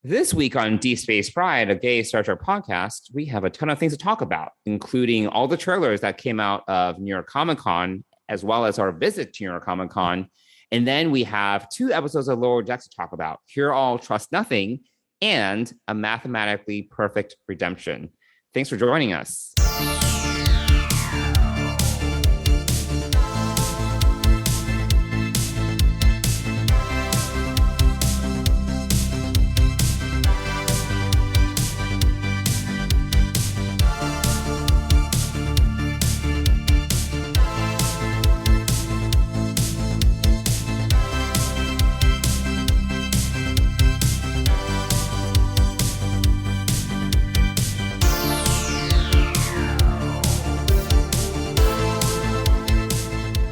This week on Deep Space Pride, a gay Star Trek podcast, we have a ton of things to talk about, including all the trailers that came out of New York ComiCon, as well as our visit to New York ComiCon. And then we have 2 episodes of Lower Decks to talk about: Hear All, Trust Nothing, and A Mathematically Perfect Redemption. Thanks for joining us.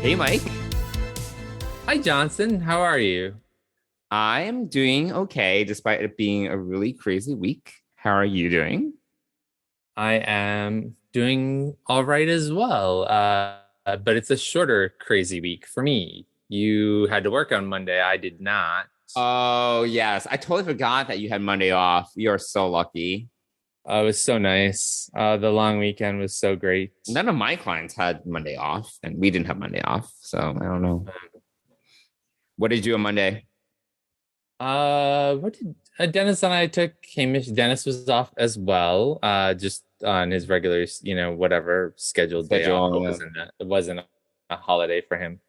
Hey, Mike. Hi, Johnson. How are you? I am doing okay, despite it being a really crazy week. How are you doing? I am doing all right as well. But it's a shorter, crazy week for me. You had to work on Monday. I did not. Oh, yes. I totally forgot that you had Monday off. You're so lucky. It was so nice. The long weekend was so great. None of my clients had Monday off, and we didn't have Monday off. So I don't know. What did you do on Monday? What did Dennis and I took Hamish? Dennis was off as well. Just on his regular, whatever scheduled day off. It wasn't a holiday for him.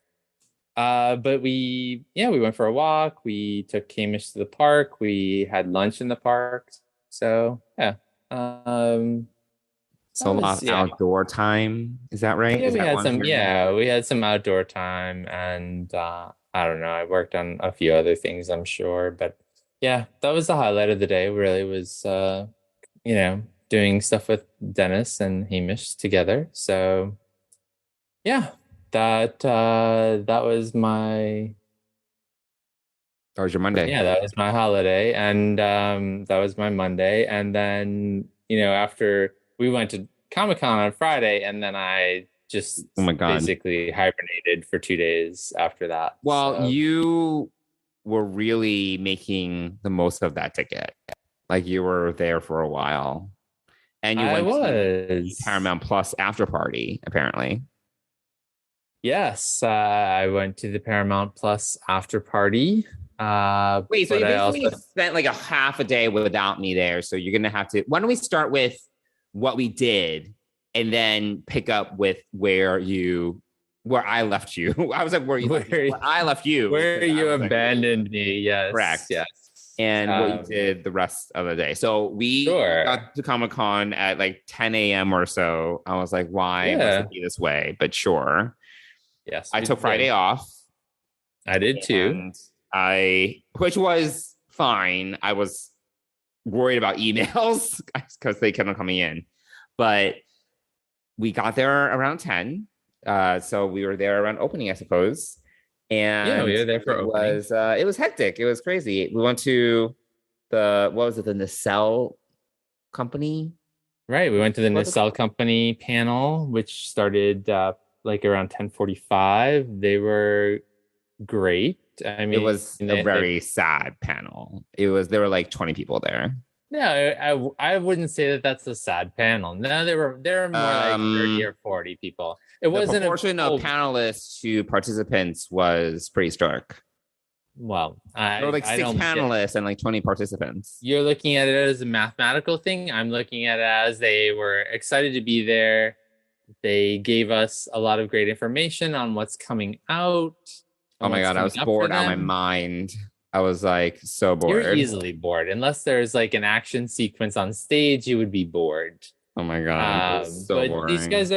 But we went for a walk. We took Hamish to the park. We had lunch in the park. So yeah. So a lot of outdoor time. Is that right? Yeah, we had some outdoor time, and I don't know. I worked on a few other things, I'm sure, but yeah, that was the highlight of the day. Really was, doing stuff with Dennis and Hamish together. So yeah, that was my. That was your Monday. Yeah, that was my holiday, and that was my Monday. And then, after we went to Comic-Con on Friday, and then I just basically hibernated for 2 days after that. Well, you were really making the most of that ticket. Like, you were there for a while. And you went to the Paramount Plus after party, apparently. Yes, I went to the Paramount Plus after party. Wait, so you basically spent like a half a day without me there. So you're going to have to, why don't we start with what we did and then pick up with where I left you. I was like, I left you. Where you abandoned me. Yes. Correct. Yes. And what you did the rest of the day. So we got to Comic-Con at like 10 a.m. or so. I was like, why must it be this way? But sure. Yes. I took Friday off. I did too. Which was fine. I was worried about emails because they kept on coming in, but we got there around 10. So we were there around opening, I suppose. And we were there for opening. It was hectic. It was crazy. We went to the Nacelle company. Right. We went to the Nacelle company panel, which started like around 10:45. They were great. I mean, it was a very sad panel. There were like 20 people there. No, I wouldn't say that that's a sad panel. No, there were more like 30 or 40 people. It wasn't. The proportion of panelists to participants was pretty stark. Well, there were like 6 panelists and like 20 participants. You're looking at it as a mathematical thing. I'm looking at it as they were excited to be there. They gave us a lot of great information on what's coming out. Oh my God, I was bored out of my mind. I was like so bored. You're easily bored. Unless there's like an action sequence on stage, you would be bored. Oh my God. So boring. These guys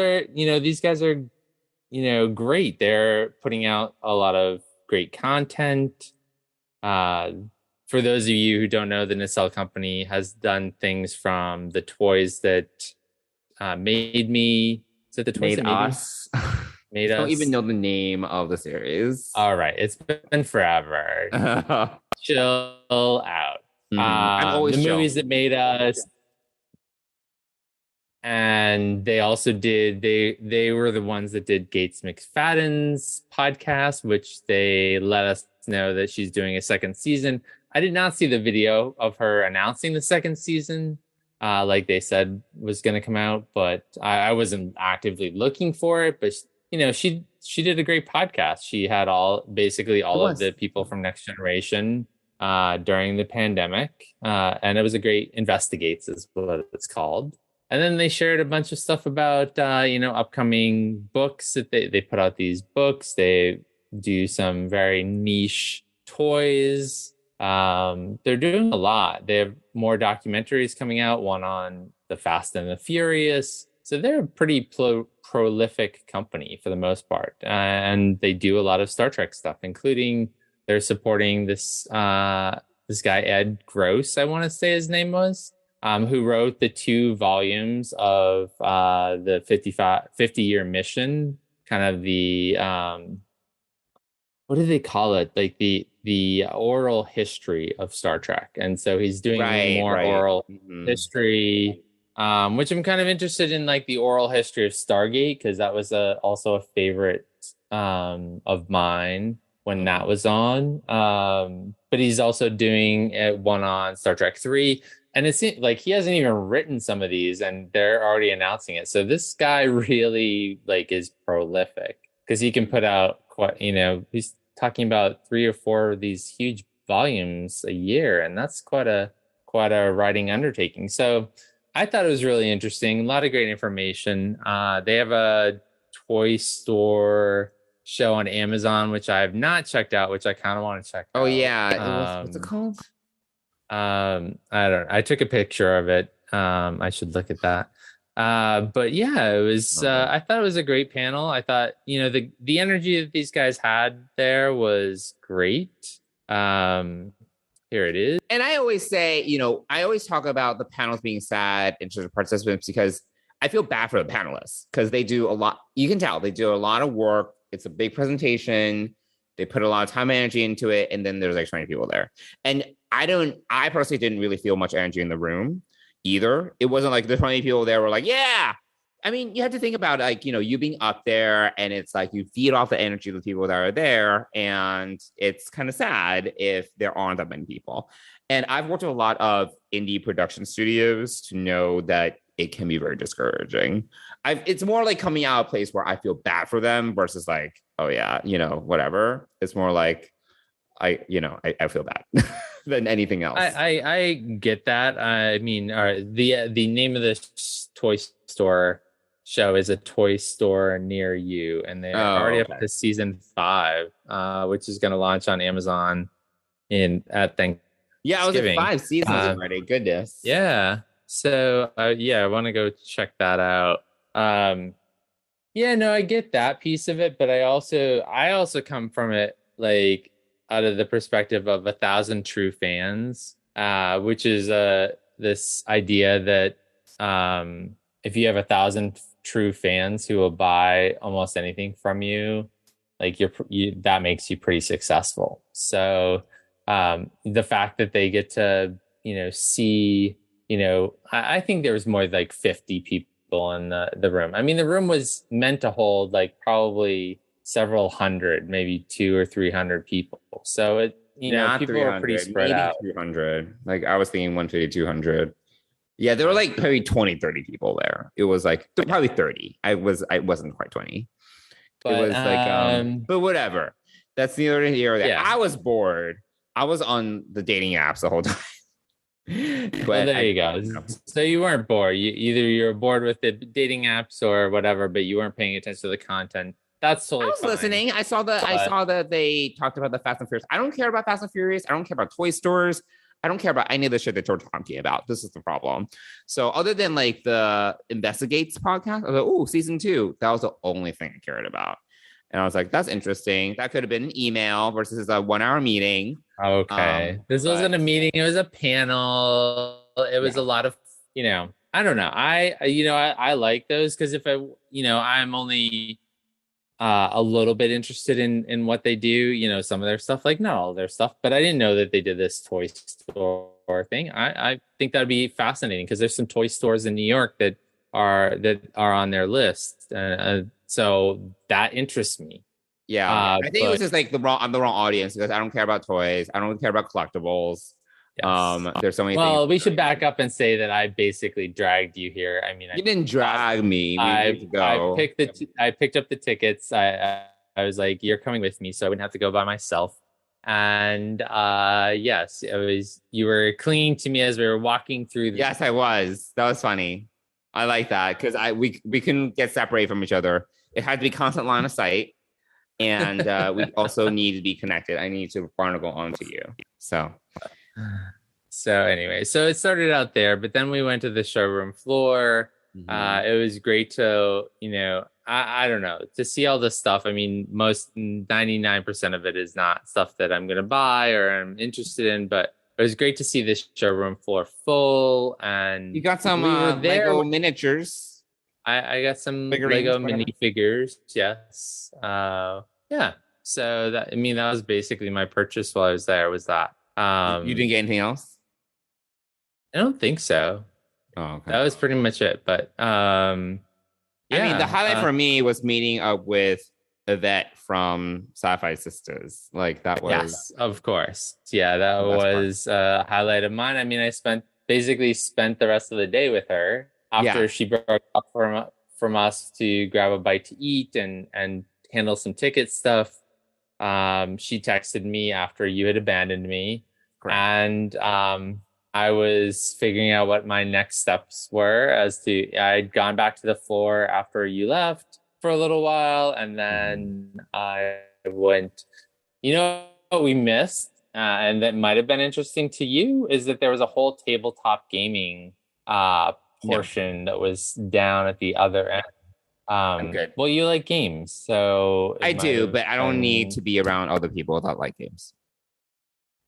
are, great. They're putting out a lot of great content. For those of you who don't know, the Nacelle company has done things from the toys that made me. Is it the toys made that us? I don't even know the name of the series. All right. It's been forever. Chill out. I'm always the movies that made us. And they also did, they were the ones that did Gates McFadden's podcast, which they let us know that she's doing a second season. I did not see the video of her announcing the second season, like they said was going to come out, but I wasn't actively looking for it. But she did a great podcast. She had basically It all of was. the people from Next Generation during the pandemic, and it was a great investigates is what it's called. And then they shared a bunch of stuff about upcoming books that they put out these books. They do some very niche toys. They're doing a lot. They have more documentaries coming out, one on the Fast and the Furious. So they're a pretty prolific company for the most part. And they do a lot of Star Trek stuff, including they're supporting this this guy, Ed Gross, I want to say his name was, who wrote the 2 volumes of the 50-year mission, kind of the what do they call it? Like the oral history of Star Trek. And so he's doing more oral history, which I'm kind of interested in, like the oral history of Stargate, because that was also a favorite of mine when that was on. But he's also doing one on Star Trek 3. And it seems like he hasn't even written some of these and they're already announcing it. So this guy really is prolific because he can put out he's talking about 3 or 4 of these huge volumes a year. And that's quite a writing undertaking. So I thought it was really interesting. A lot of great information. They have a toy store show on Amazon, which I have not checked out, which I kind of want to check out. Oh yeah. What's it called? I don't know. I took a picture of it. I should look at that. But yeah, it was I thought it was a great panel. I thought, the energy that these guys had there was great. Here it is. And I always say, I always talk about the panels being sad in terms of participants because I feel bad for the panelists because they do a lot. You can tell they do a lot of work. It's a big presentation. They put a lot of time and energy into it. And then there's 20 people there. And I personally didn't really feel much energy in the room either. It wasn't like the 20 people there were like, yeah. I mean, you have to think about you being up there and it's like you feed off the energy of the people that are there. And it's kind of sad if there aren't that many people. And I've worked with a lot of indie production studios to know that it can be very discouraging. It's more like coming out of a place where I feel bad for them versus like, oh yeah, whatever. It's more like I feel bad than anything else. I get that. I mean, the name of this toy store show is A Toy Store Near You, and they're already up to season 5, which is going to launch on Amazon at Thanksgiving. Yeah, I was at 5 seasons already. Goodness. Yeah. So I want to go check that out. I get that piece of it, but I also come from it like out of the perspective of 1,000 true fans, which is this idea that if you have 1,000 true fans who will buy almost anything from you, like that makes you pretty successful. So the fact that they get to see, I think there was more like 50 people in the room. I mean, the room was meant to hold like probably several hundred, maybe 200 or 300 people. So it, people were pretty spread maybe out. 200. Like I was thinking 150, 200. Yeah, there were like probably 20, 30 people there. It was like probably 30. I wasn't quite 20. But, it was like, but whatever. That's neither here nor there. Yeah. I was bored. I was on the dating apps the whole time. But there you go. So you weren't bored. Either you're bored with the dating apps or whatever, but you weren't paying attention to the content. That's totally fine. Listening. I saw that they talked about the Fast and Furious. I don't care about Fast and Furious. I don't care about toy stores. I don't care about any of the shit that they're talking about. This is the problem. So other than like the Investigates podcast, I was like, oh, season 2. That was the only thing I cared about. And I was like, that's interesting. That could have been an email versus a 1-hour meeting. Okay. This wasn't a meeting. It was a panel. It was a lot of, I don't know. I like those because if I'm only a little bit interested in what they do, some of their stuff, like not all their stuff, but I didn't know that they did this toy store thing. I think that'd be fascinating because there's some toy stores in New York that are on their list. So that interests me. Yeah. I think it was But just like I'm the wrong audience because I don't care about toys. I don't care about collectibles. yes. There's so many things. Well, we should back up and say that I basically dragged you here. I mean, You didn't drag me. We need to go. I picked up the tickets. I was like, "You're coming with me," so I wouldn't have to go by myself. And yes, it was. You were clinging to me as we were walking through. Yes, I was. That was funny. I like that because we couldn't get separated from each other. It had to be constant line of sight, and we also need to be connected. I need to barnacle onto you. So So anyway, so it started out there, but then we went to the showroom floor. It was great to, I don't know, to see all this stuff. I mean, most 99% of it is not stuff that I'm going to buy or I'm interested in, but it was great to see this showroom floor full. And you got some we were there. Lego miniatures. I got some Figurines, Lego whatever. minifigures. Yes. Yeah. So that was basically my purchase while I was there, was that. You didn't get anything else? I don't think so. Oh, okay. That was pretty much it. But yeah. I mean, the highlight for me was meeting up with Yvette from Sci-Fi Sisters. Like that was yes, of course. Yeah, that was a highlight of mine. I mean, I spent the rest of the day with her after she broke up from us to grab a bite to eat and handle some ticket stuff. She texted me after you had abandoned me. Correct. And I was figuring out what my next steps were I'd gone back to the floor after you left for a little while. And then I went, what we missed, and that might've been interesting to you, is that there was a whole tabletop gaming, portion that was down at the other end. I'm good. Well, you like games, so I do, but I don't need to be around other people that like games.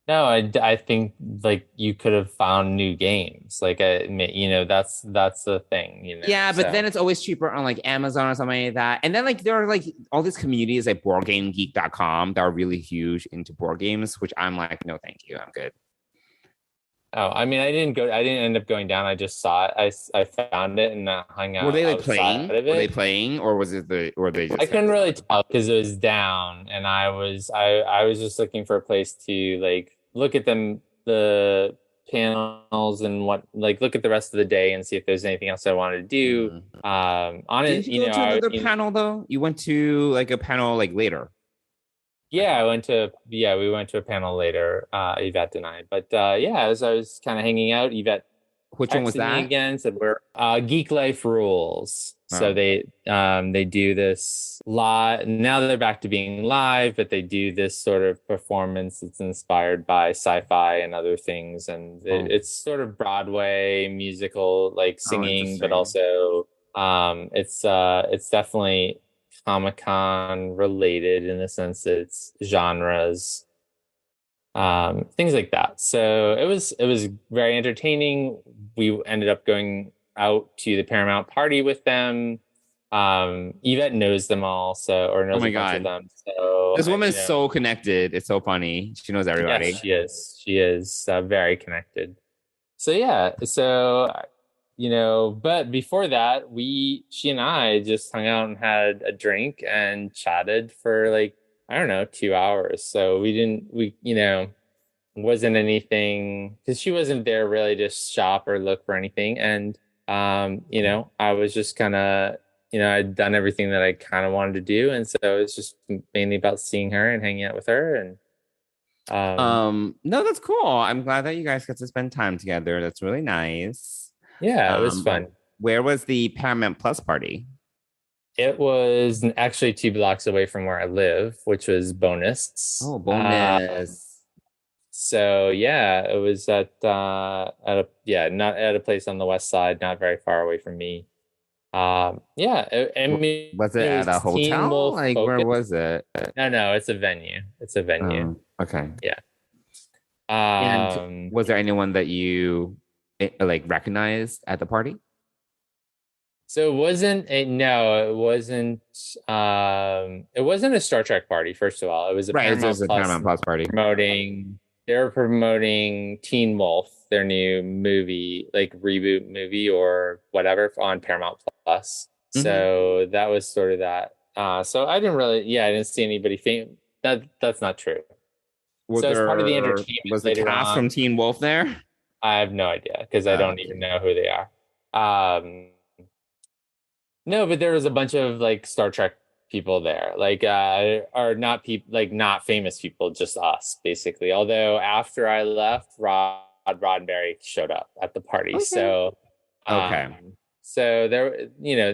No, I think like you could have found new games. Like, that's the thing. Yeah, but then it's always cheaper on like Amazon or something like that. And then like there are like all these communities like BoardGameGeek.com that are really huge into board games, which I'm like, no, thank you, I'm good. Oh, I mean, I didn't end up going down. I just saw it. I found it and hung out. Were they like playing? Were they playing, or was it or they just? I couldn't really tell because it was down, and I was just looking for a place to like look at the panels and look at the rest of the day and see if there's anything else I wanted to do. Did you go to another panel though? You went to like a panel like later. Yeah, we went to a panel later, Yvette and I. But as I was kind of hanging out, Yvette Which one was that? again, said we're Geek Life Rules. So they do this live. Now they're back to being live, but they do this sort of performance that's inspired by sci-fi and other things, and it's sort of Broadway musical, like singing, but also it's definitely ComiCon related in the sense that it's genres, things like that. So it was very entertaining. We ended up going out to the Paramount party with them. Yvette knows them all, knows a bunch of them. So this woman is so connected. It's so funny. She knows everybody. Yes, she is very connected. So yeah, but before that, she and I just hung out and had a drink and chatted for 2 hours. So wasn't anything, because she wasn't there really to shop or look for anything. And, I was just kind of, I'd done everything that I kind of wanted to do. And so it's just mainly about seeing her and hanging out with her. And, no, that's cool. I'm glad that you guys get to spend time together. That's really nice. Yeah, it was fun. Where was the Paramount Plus party? It was actually 2 blocks away from where I live, which was bonus. Oh, bonus. So yeah, it was not at a place on the west side, not very far away from me. Was it at a hotel? Where was it? No, it's a venue. Okay. Yeah. And was there anyone that you recognized at the party? So it wasn't a Star Trek party, first of all. It was a Paramount Plus party. They were promoting Teen Wolf, their new movie, reboot movie or whatever, on Paramount Plus. Mm-hmm. So that was sort of that. So I didn't see anybody famous. That's not true. So as part of the entertainment Was the later cast from on, Teen Wolf there? I have no idea because I don't even Okay. know who they are. Um, no, but there was a bunch of like Star Trek people there, like are not people like not famous people, just us basically. Although after I left, Rod Roddenberry showed up at the party, Okay. Okay. so there,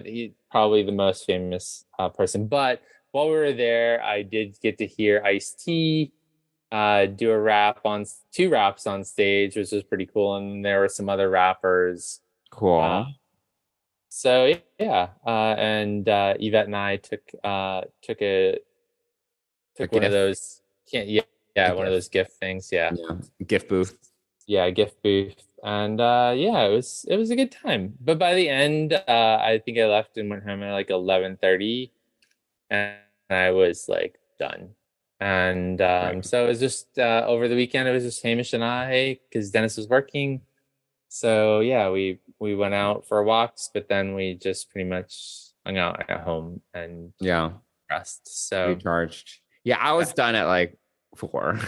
he's probably the most famous person. But while we were there, I did get to hear Ice-T do two raps on stage, which was pretty cool. And there were some other rappers. Uh, Cool. so yeah, and Yvette and I A took one of GIF. those can't yeah, A yeah one of GIF. those gift things. Yeah, Yeah. GIF booth. yeah, gift booth, and yeah, it was a good time. But by the end, I think I left and went home at like 11:30, and I was like done. And Right. so it was just over the weekend. It was just Hamish and I because Dennis was working. So yeah, we went out for walks, but then we just pretty much hung out at home and Yeah. rest. So Recharged. Yeah, I yeah, was done at like 4,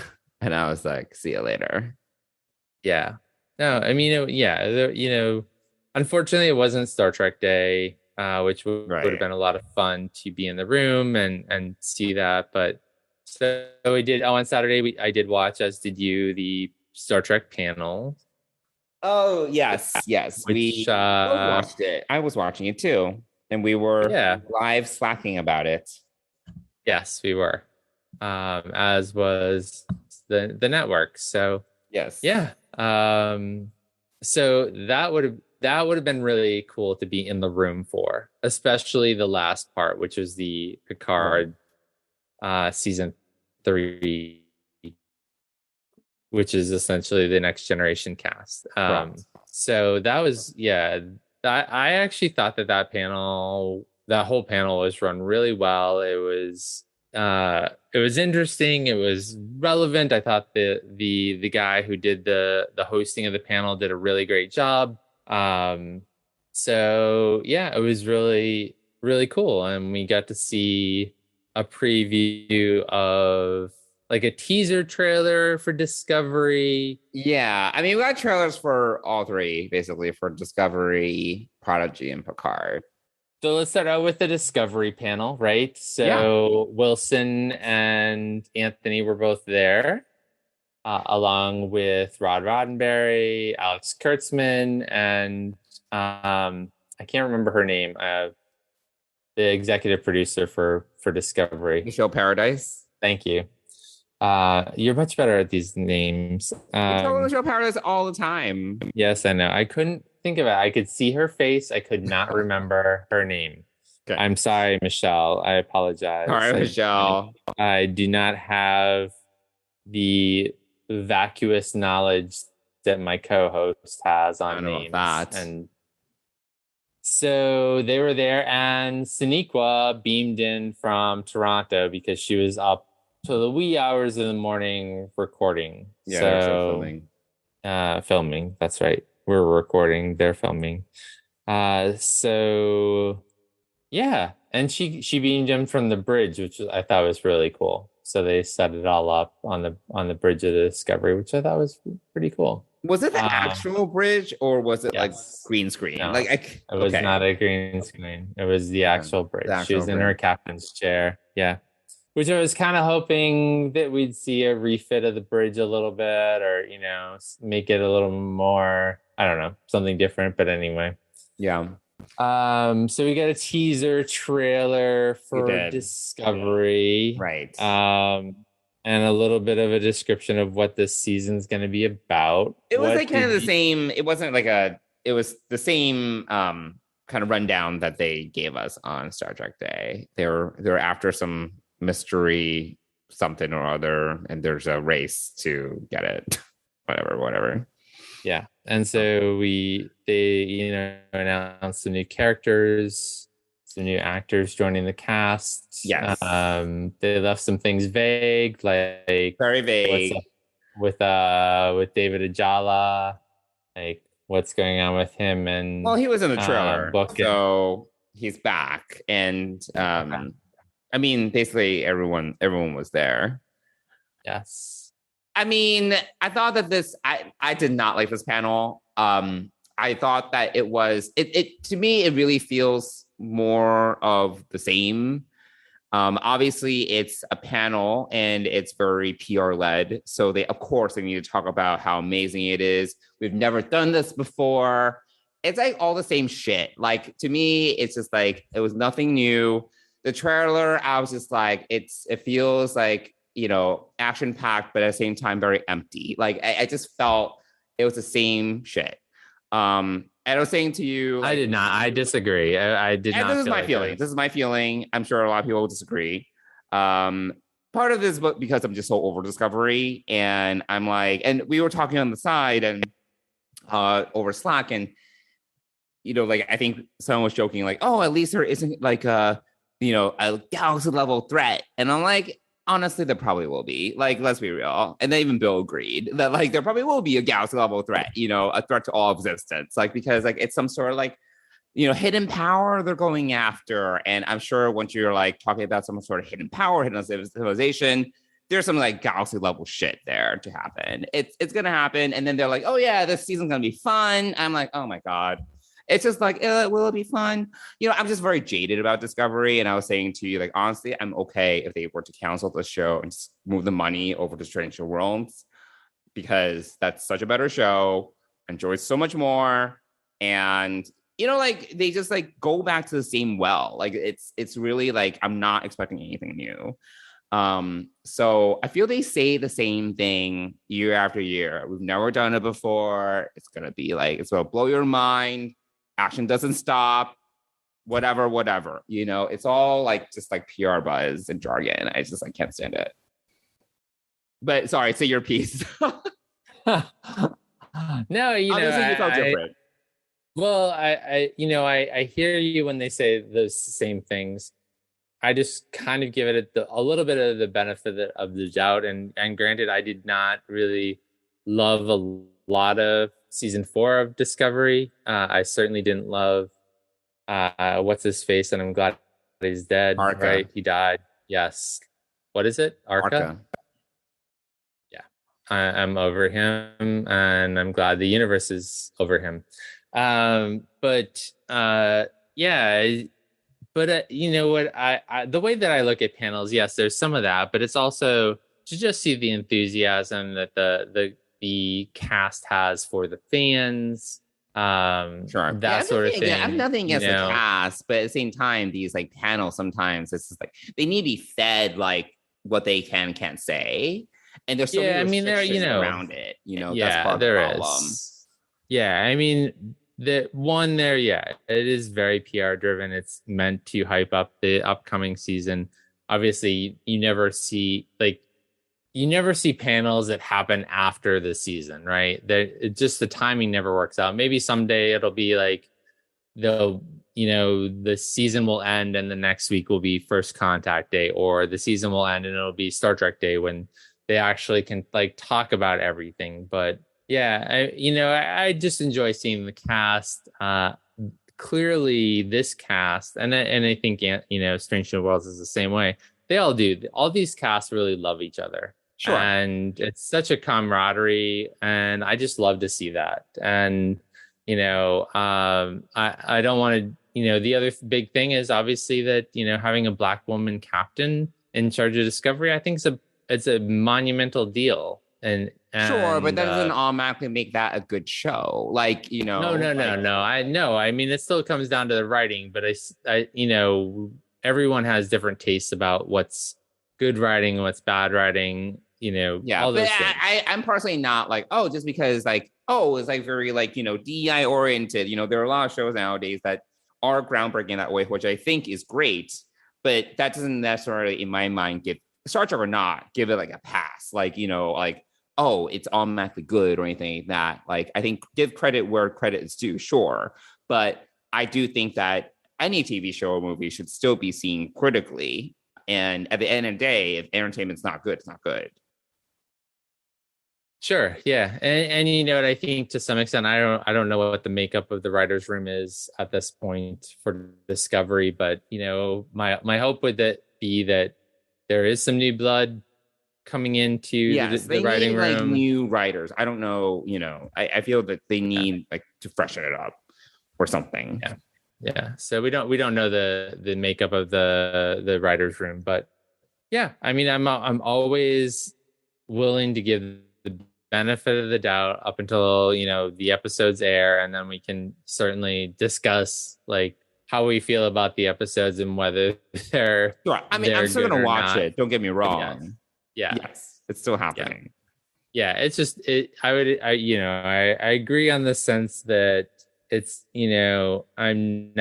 and I was like, see you later. yeah. No, I mean, yeah, unfortunately, it wasn't Star Trek Day, which would have Right. been a lot of fun to be in the room and see that. But so we did. Oh, on Saturday, I did watch, as did you, the Star Trek panel, Oh, yes, yes. which We both watched it. I was watching it too. And we were yeah, live slacking about it. yes, we were, as was the network. So Yes. yeah, so that would have been really cool to be in the room for, especially the last part, which was the Right. Picard season 3, which is essentially the next generation cast. Correct. So that was, yeah, I actually thought that whole panel was run really well. It was interesting. It was relevant. I thought the guy who did the hosting of the panel did a really great job. So yeah, it was really, really cool. And we got to see a preview of like a teaser trailer for Discovery. Yeah. I mean, we got trailers for all three, basically, for Discovery, Prodigy, and Picard. So let's start out with the Discovery panel, right? Yeah. So Wilson and Anthony were both there, along with Rod Roddenberry, Alex Kurtzman, and I can't remember her name. The executive producer for Discovery. Michelle Paradise. Thank you. You're much better at these names. We tell Michelle Paradise all the time. Yes, I know. I couldn't think of it. I could see her face. I could not remember her name. Okay. I'm sorry, Michelle. I apologize. All right, Michelle. I do not have the vacuous knowledge that my co-host has I on don't know names. about that. And so they were there, and Sonequa beamed in from Toronto because she was up to the wee hours of the morning recording. Yeah, they're still Filming. That's right. We're recording. They're filming. So yeah, and she beamed him from the bridge, which I thought was really cool. So they set it all up on the bridge of the Discovery, which I thought was pretty cool. Was it the actual bridge, or was it like Yes. green screen? No, Like, it was not a green screen. It was the actual bridge. the She was actual in her bridge. captain's chair. Yeah. Which I was kind of hoping that we'd see a refit of the bridge a little bit, or, make it a little more, I don't know, something different. But anyway. Yeah. So we got a teaser trailer for Discovery. Right. And a little bit of a description of what this season's going to be about. It was like kind of the same. It wasn't like it was the same kind of rundown that they gave us on Star Trek Day. They're after some mystery something or other, and there's a race to get it. whatever. Yeah. And so they announced some new characters, some new actors joining the cast. Yes. They left some things vague, like very vague, with David Ajala, like what's going on with him. And well, he was in the trailer, so he's back. And I mean, basically everyone was there. Yes. I mean, I thought that I did not like this panel. I thought that it to me it really feels more of the same. Obviously, it's a panel and it's very PR led. So of course, they need to talk about how amazing it is. We've never done this before. It's like all the same shit. Like to me, it's just like it was nothing new. The trailer, I was just like, it feels like action packed, but at the same time very empty. Like I just felt it was the same shit. And I was saying to you, I did not. I disagree. I did not. This is my feeling. This is my feeling. I'm sure a lot of people will disagree. Part of this, but because I'm just so over Discovery, and I'm like, and we were talking on the side and over Slack, and like I think someone was joking, like, oh, at least there isn't like a galaxy level threat, and I'm like, honestly, there probably will be. Like, let's be real. And then even Bill agreed that like there probably will be a galaxy level threat, a threat to all existence. Like, because like it's some sort of like, hidden power they're going after. And I'm sure once you're like talking about some sort of hidden power, hidden civilization, there's some like galaxy level shit there to happen. It's gonna happen. And then they're like, oh yeah, this season's gonna be fun. I'm like, oh my God. It's just like, will it be fun? I'm just very jaded about Discovery. And I was saying to you, like, honestly, I'm okay if they were to cancel the show and just move the money over to Strange New Worlds, because that's such a better show. Enjoy so much more. And, like they just like go back to the same well. Like it's really like, I'm not expecting anything new. So I feel they say the same thing year after year. We've never done it before. It's going to be like, it's going to blow your mind. Action doesn't stop, whatever. It's all like just like PR buzz and jargon. I just like can't stand it. But sorry, say your piece. No, obviously you felt different. Well, I hear you when they say those same things. I just kind of give it a little bit of the benefit of the doubt. And granted, I did not really love a lot of season 4 of Discovery. I certainly didn't love what's his face, and I'm glad he's dead. Arca. Right? He died. Yes. What is it? Arca? Yeah. I'm over him, and I'm glad the universe is over him. But you know what? I the way that I look at panels, yes, there's some of that, but it's also to just see the enthusiasm that the cast has for the fans, sure, that sort of thing. I have nothing against the cast, but at the same time, these like panels sometimes it's just like they need to be fed like what they can't say, and there's so many restrictions around it. That's part of the problem. Yeah, I mean the one there, it is very PR driven. It's meant to hype up the upcoming season. Obviously, you never see panels that happen after the season, right? Just the timing never works out. Maybe someday it'll be like the season will end and the next week will be First Contact Day, or the season will end and it'll be Star Trek Day when they actually can like talk about everything. But yeah, I just enjoy seeing the cast. Clearly, this cast, and I think Strange New Worlds is the same way. They all do. All these casts really love each other. Sure. And it's such a camaraderie, and I just love to see that. And I don't want to. The other big thing is obviously that having a Black woman captain in charge of Discovery, I think it's a monumental deal. And sure, but that doesn't automatically make that a good show. Like No. I know. I mean, it still comes down to the writing, but I everyone has different tastes about what's good writing and what's bad writing. All those things. I'm personally not like, just because like, it's like very like, DEI oriented. There are a lot of shows nowadays that are groundbreaking that way, which I think is great, but that doesn't necessarily, in my mind, give Star Trek or not, give it like a pass. Like, it's automatically good or anything like that. Like, I think give credit where credit is due, sure. But I do think that any TV show or movie should still be seen critically. And at the end of the day, if entertainment's not good, it's not good. Sure. Yeah. And what I think to some extent, I don't know what the makeup of the writer's room is at this point for Discovery, but my hope with it be that there is some new blood coming into the writing need, room. like new writers. I don't know, I feel that they need like to freshen it up or something. Yeah. So we don't know the makeup of the writers room, but yeah, I mean, I'm always willing to give the benefit of the doubt up until the episodes air, and then we can certainly discuss like how we feel about the episodes and whether they're sure. I mean, I'm still gonna watch it. Don't get me wrong. Yeah. Yes, it's still happening. Yeah, it's just I agree on the sense that it's I'm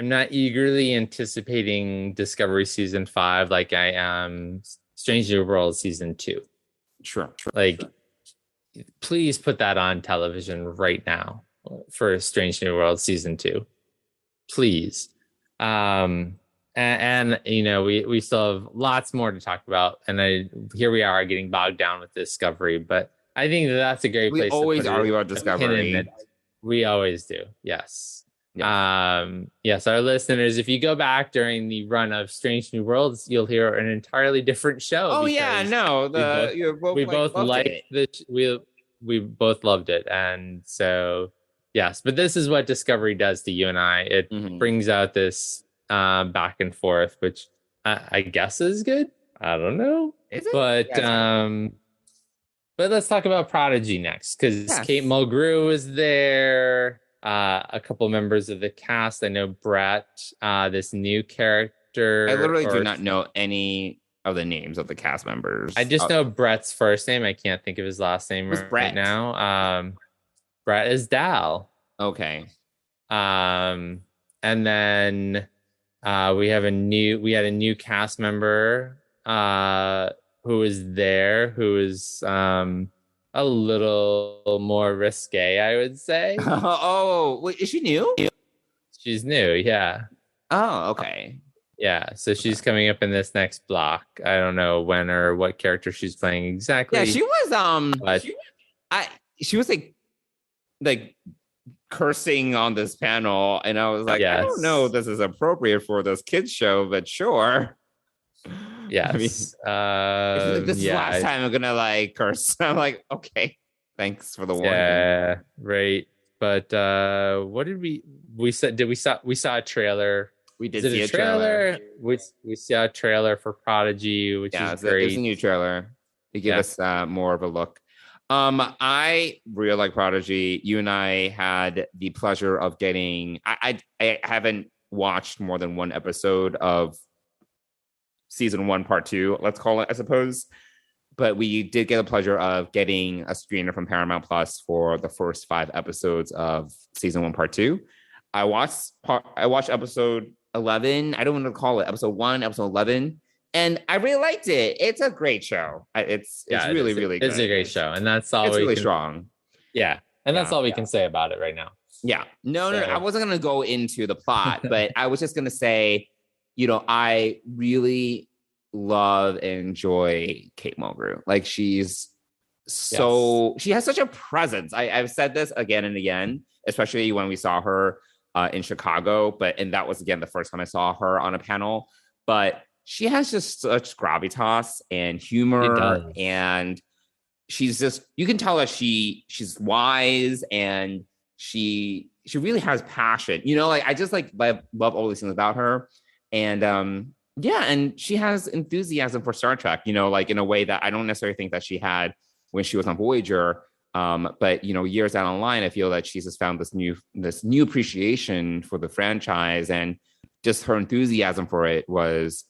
not eagerly anticipating Discovery season 5 like I am Strange New World season 2. Sure. Like, please put that on television right now for Strange New World season 2, please. And we still have lots more to talk about, and here we are getting bogged down with Discovery, but I think that's a great place. We always argue about Discovery. We always do. Yes. Yes, our listeners, if you go back during the run of Strange New Worlds, you'll hear an entirely different show. Oh yeah, no, we both liked it. We both loved it, and so yes. But this is what Discovery does to you and I. It brings out this back and forth, which I guess is good. I don't know, is it? But let's talk about Prodigy next, because Kate Mulgrew is there. A couple members of the cast. I know Brett, this new character. I literally do not know any of the names of the cast members. I just know Brett's first name. I can't think of his last name right now. Brett is Dal. Okay. And then we had a new cast member who is there, who is a little more risque, I would say. Oh, wait, is she new? She's new, yeah. Oh, okay. Yeah, so she's coming up in this next block. I don't know when or what character she's playing exactly. Yeah, she was she was like cursing on this panel, and I was like, I don't know if this is appropriate for this kids show, but sure. Yes. I mean, this is the last time I'm gonna like curse. I'm like, okay, thanks for the warning. Yeah, right. But what did we saw a trailer. We did see a trailer. We saw a trailer for Prodigy, which is great. It's a new trailer. It gave us more of a look. I really like Prodigy. You and I had the pleasure of getting. I haven't watched more than one episode of season 1, part 2, let's call it, I suppose. But we did get the pleasure of getting a screener from Paramount Plus for the first 5 episodes of season 1, part 2. I watched episode 11. I don't want to call it episode 1, episode 11. And I really liked it. It's a great show. It's really good. It's a great show. And that's all it's really strong. Yeah. And that's all we can say about it right now. Yeah. No, I wasn't going to go into the plot, but I was just going to say, I really love and enjoy Kate Mulgrew. Like, she's she has such a presence. I've said this again and again, especially when we saw her in Chicago. And that was, again, the first time I saw her on a panel. But she has just such gravitas and humor. And she's just, you can tell that she's wise, and she really has passion. I just love all these things about her. And and she has enthusiasm for Star Trek, in a way that I don't necessarily think that she had when she was on Voyager. But years down the line, I feel that she's just found this new appreciation for the franchise, and just her enthusiasm for it was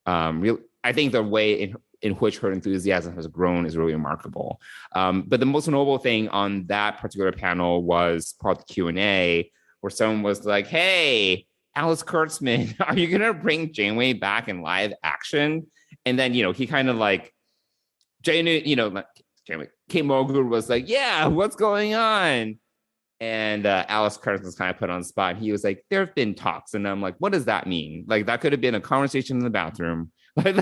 real. I think the way in which her enthusiasm has grown is really remarkable. But the most notable thing on that particular panel was part of the Q&A, where someone was like, "Hey, Alice Kurtzman, are you going to bring Janeway back in live action?" And then, he kind of like, Janeway, Kate Mulgrew was like, "Yeah, what's going on?" And Alice Kurtzman was kind of put on the spot. He was like, "There have been talks." And I'm like, what does that mean? Like, that could have been a conversation in the bathroom. What does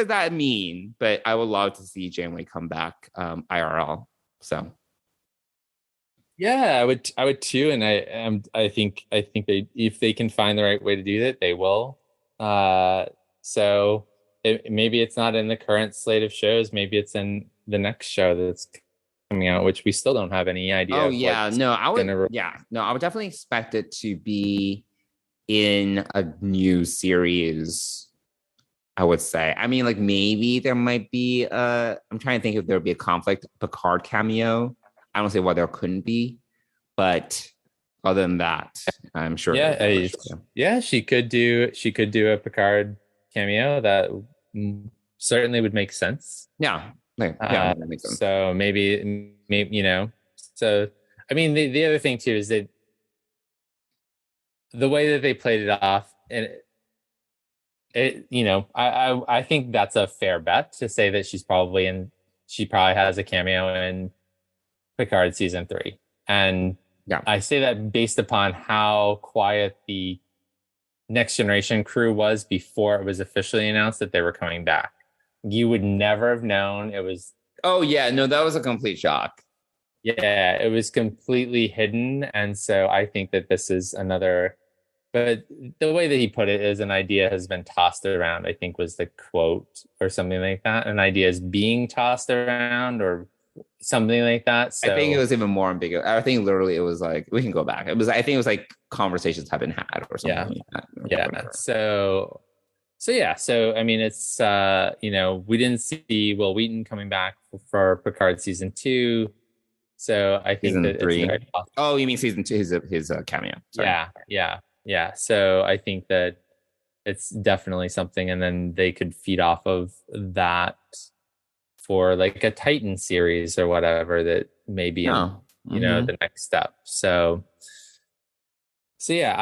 that mean? But I would love to see Janeway come back IRL. So. Yeah, I would too, and I think they, if they can find the right way to do that, they will. Uh, so maybe it's not in the current slate of shows. Maybe it's in the next show that's coming out, which we still don't have any idea Oh of yeah, what's no, I would. gonna. Yeah, no, I would definitely expect it to be in a new series. I would say. I mean, like maybe there might be a. I'm trying to think if there would be a conflict Picard cameo. I don't say why there couldn't be, but other than that, I'm sure there Yeah, would be for sure. yeah, she could do a Picard cameo that certainly would make sense. Yeah, yeah, that makes sense. So maybe so I mean the other thing too is that the way that they played it off, and I think that's a fair bet to say that she probably has a cameo in Picard season 3. And Yeah, I say that based upon how quiet the Next Generation crew was before it was officially announced that they were coming back. You would never have known. It was, oh yeah, no, that was a complete shock. yeah, it was completely hidden. And so I think that this is another, but the way that he put it is, an idea has been tossed around, I think was the quote or something like that. An idea is being tossed around or something like that. I think it So was even more ambiguous. I think literally it was like we can go back. It was. I think it was like conversations have been had or something. yeah, Like that, yeah. whatever. So yeah, so I mean, it's we didn't see Will Wheaton coming back for Picard season 2, so I think Season that it's 3. very possible. Oh, you mean season 2? His cameo. Sorry. Yeah. So I think that it's definitely something, and then they could feed off of that for like a Titan series or whatever that maybe in Oh, mm-hmm. the next step. So yeah,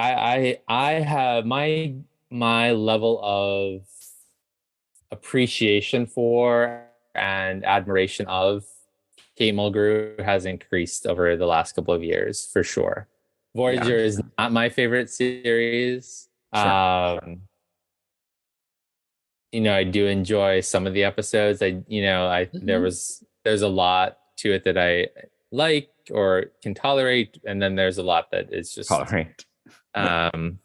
I have my level of appreciation for and admiration of Kate Mulgrew has increased over the last couple of years for sure. Yeah, Voyager is not my favorite series. sure. I do enjoy some of the episodes. Mm-hmm. There's a lot to it that I like or can tolerate, and then there's a lot that is just All right. um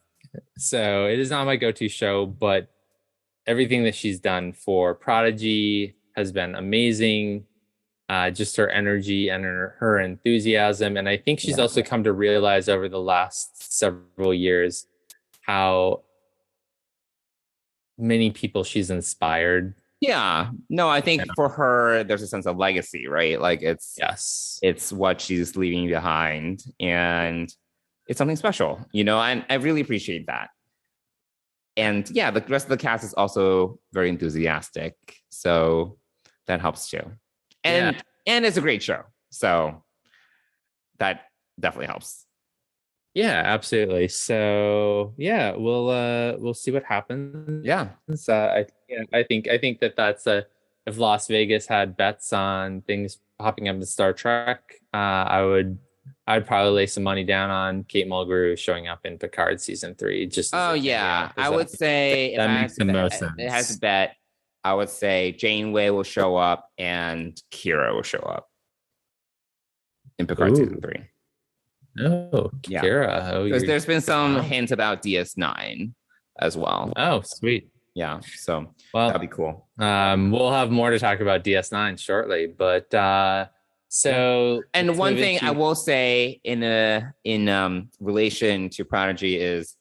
so it is not my go-to show, but everything that she's done for Prodigy has been amazing. Just her energy and her enthusiasm. And I think she's Yeah. also come to realize over the last several years how many people she's inspired. Yeah. No, I think for her, there's a sense of legacy, right? Like Yes. it's what she's leaving behind, and it's something special, and I really appreciate that. And yeah, the rest of the cast is also very enthusiastic, so that helps too. And Yeah. and it's a great show, so that definitely helps. Yeah, absolutely. So yeah, we'll see what happens. Yeah. I think that that's a if Las Vegas had bets on things popping up in Star Trek, I'd probably lay some money down on Kate Mulgrew showing up in Picard season 3. Just as Oh a yeah, cameo, 'cause I would say if that I had makes to the most bet, it has to sense. bet. I would say Janeway will show up and Kira will show up in Picard season Ooh, 3. no, Yeah, Kira. Oh, because there's been some wow. hints about DS9 as well. Oh, sweet. Yeah, so that'd Well, be cool. we'll have more to talk about DS9 shortly, but so And let's one move thing I into. will say in relation to Prodigy is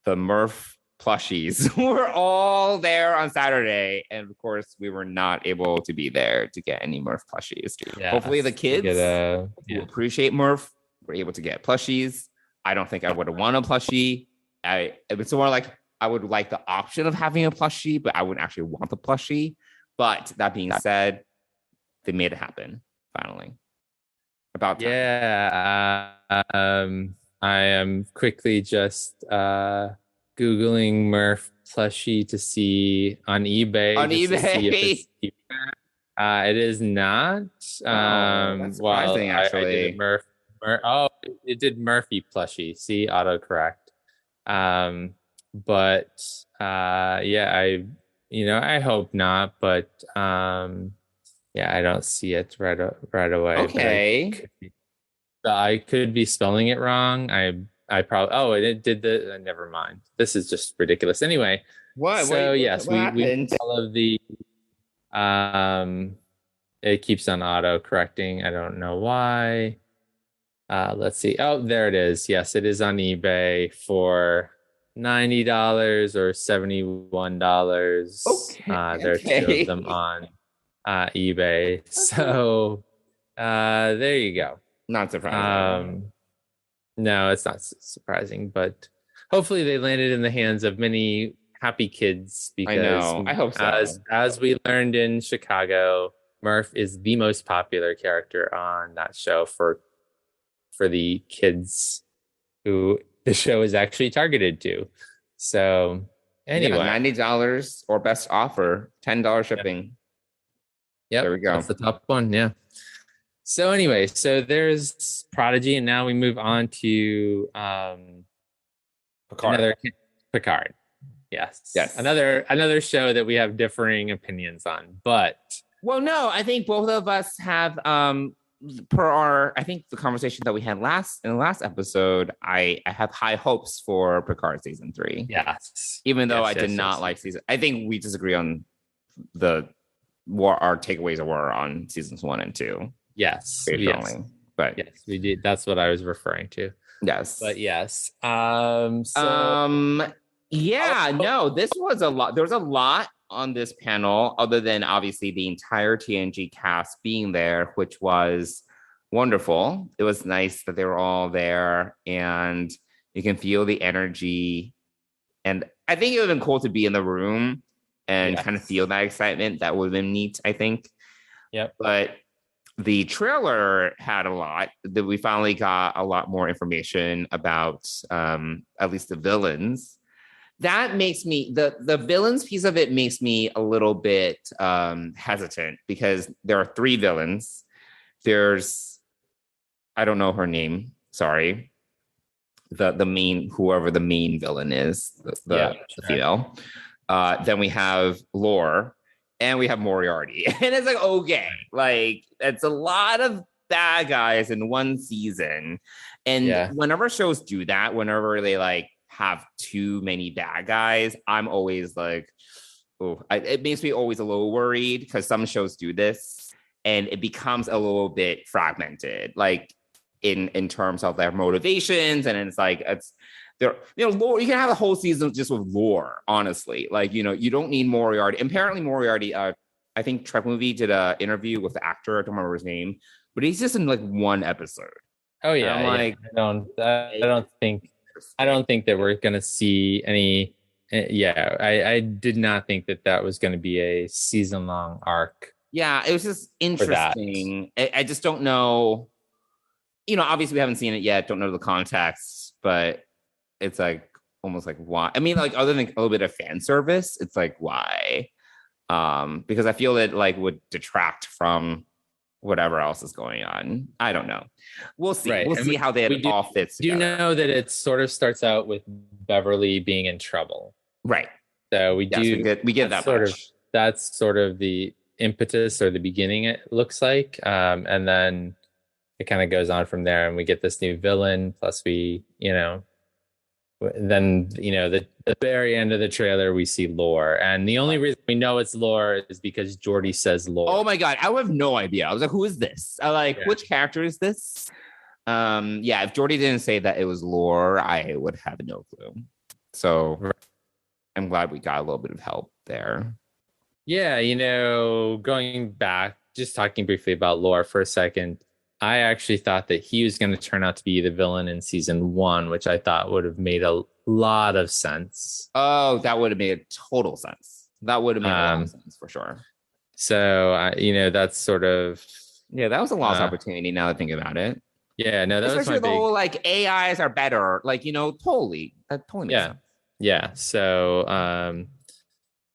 the Murph plushies were all there on Saturday, and of course we were not able to be there to get any Murph plushies. Hopefully the Yes, we kids get a who yeah. appreciate Murph were able to get plushies. I don't think I would have won a plushie. It's more like I would like the option of having a plushie, but I wouldn't actually want the plushie. But that being said, they made it happen finally. About time. Yeah. I am quickly just Googling Murph plushie to see on eBay. On Just to see if eBay. it's it is not. That's surprising, I did a actually. Oh, it did Murphy plushie. See, autocorrect. But yeah, I hope not, but yeah, I don't see it right away. Okay. I could be spelling it wrong. I probably it did the never mind. This is just ridiculous. Anyway, What? so yes, What we made happened? all of the it keeps on auto correcting. I don't know why. Let's see. Oh, there it is. Yes, it is on eBay for $90 or $71. Okay. There are two of them Okay. on eBay. Okay. So there you go. Not surprising. Um, no, it's not surprising, but hopefully they landed in the hands of many happy kids I because know. I hope as so. we learned in Chicago, Murph is the most popular character on that show for the kids who the show is actually targeted to. So Yeah, anyway, $90 or best offer, $10 yep, shipping. There yep, we go. that's the top one. Yeah. So anyway, so there's Prodigy, and now we move on to Picard. another Picard. Yes, Yes. another show that we have differing opinions on, but Well, no, I think both of us have per our I think the conversation that we had in the last episode, I have high hopes for Picard season 3. yes, Even though yes, I did yes, not yes, like season, I think we disagree on the what our takeaways were on seasons 1 and 2 yes, very yes, strongly. But yes, we did. That's what I was referring to. yes. But yes, so Um yeah, no, this was a lot. There was a lot on this panel, other than obviously the entire TNG cast being there, which was wonderful. It was nice that they were all there and you can feel the energy. And I think it would have been cool to be in the room and kind of yes, feel that excitement. That would have been neat, I think. yep, But the trailer had a lot that we finally got a lot more information about at least the villains. That makes me the villains piece of it makes me a little bit hesitant because there are 3 villains. There's I don't know her name, sorry, the main whoever the main villain is, yeah, the sure. female. Then we have Lore, and we have Moriarty, and it's like okay, like it's a lot of bad guys in one season, and Yeah, whenever shows do that, whenever they like have too many bad guys, I'm always like, oh, it makes me always a little worried because some shows do this, and it becomes a little bit fragmented, like in terms of their motivations, and it's like it's there, lore, you can have a whole season just with lore, honestly. Like, you don't need Moriarty. Apparently, Moriarty, I think Trek Movie did an interview with the actor, I don't remember his name, but he's just in like one episode. oh And yeah, I'm yeah. like, I don't think that we're gonna see any. Yeah, I did not think that that was going to be a season long arc yeah, it was just for that. interesting. I just don't know. Obviously we haven't seen it yet, don't know the context, but it's like almost like why? I mean, like other than a little bit of fan service, it's like why? Because I feel it like would detract from whatever else is going on. I don't know. We'll see. Right. We'll And see how we that all fits do together. know that it sort of starts out with Beverly being in trouble. Right. So we Yes, do we get that much. that's sort of the impetus or the beginning, it looks like. And then it kind of goes on from there and we get this new villain. Plus then the very end of the trailer we see Lore, and the only reason we know it's Lore is because Geordi says Lore. Oh my god, I have no idea. I was like, who is this? I like, which character is this? Yeah, if Geordi didn't say that it was Lore, I would have no clue. So I'm glad we got a little bit of help there. Yeah, going back, just talking briefly about Lore for a second, I actually thought that he was going to turn out to be the villain in season 1, which I thought would have made a lot of sense. Oh, that would have made total sense. That would have made a lot of sense for sure. So, that's sort of... Yeah, that was a lost opportunity now that I think about it. Yeah, no, that especially was my whole like AIs are better. Like, totally. That totally makes sense. Yeah. So,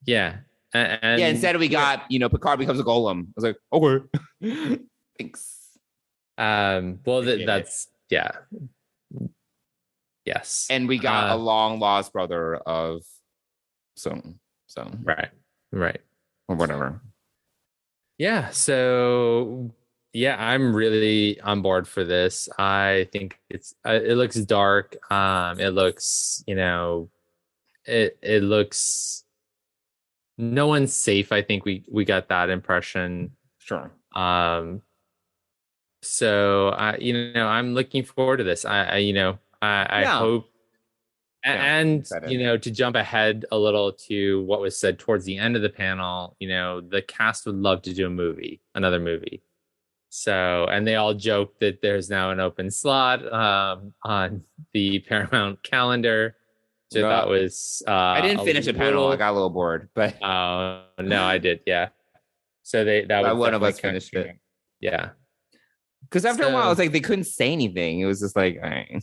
yeah. And instead we got, Picard becomes a golem. I was like, okay. Thanks. Well, that's yeah. Yes. And we got a long lost brother of Sung. So right. Or whatever. Yeah. So Yeah, I'm really on board for this. I think it looks dark. It looks, it looks no one's safe. I think we got that impression. Sure. So I'm looking forward to this. I Yeah. hope. Yeah, And, excited. to jump ahead a little to what was said towards the end of the panel, the cast would love to do another movie. So, and they all joke that there's now an open slot on the Paramount calendar, which I thought was I didn't finish the panel. I got a little bored, but no, I did. Yeah. So that was one of us definitely finished it. Yeah. Because after a while, it's like they couldn't say anything. It was just like, all right.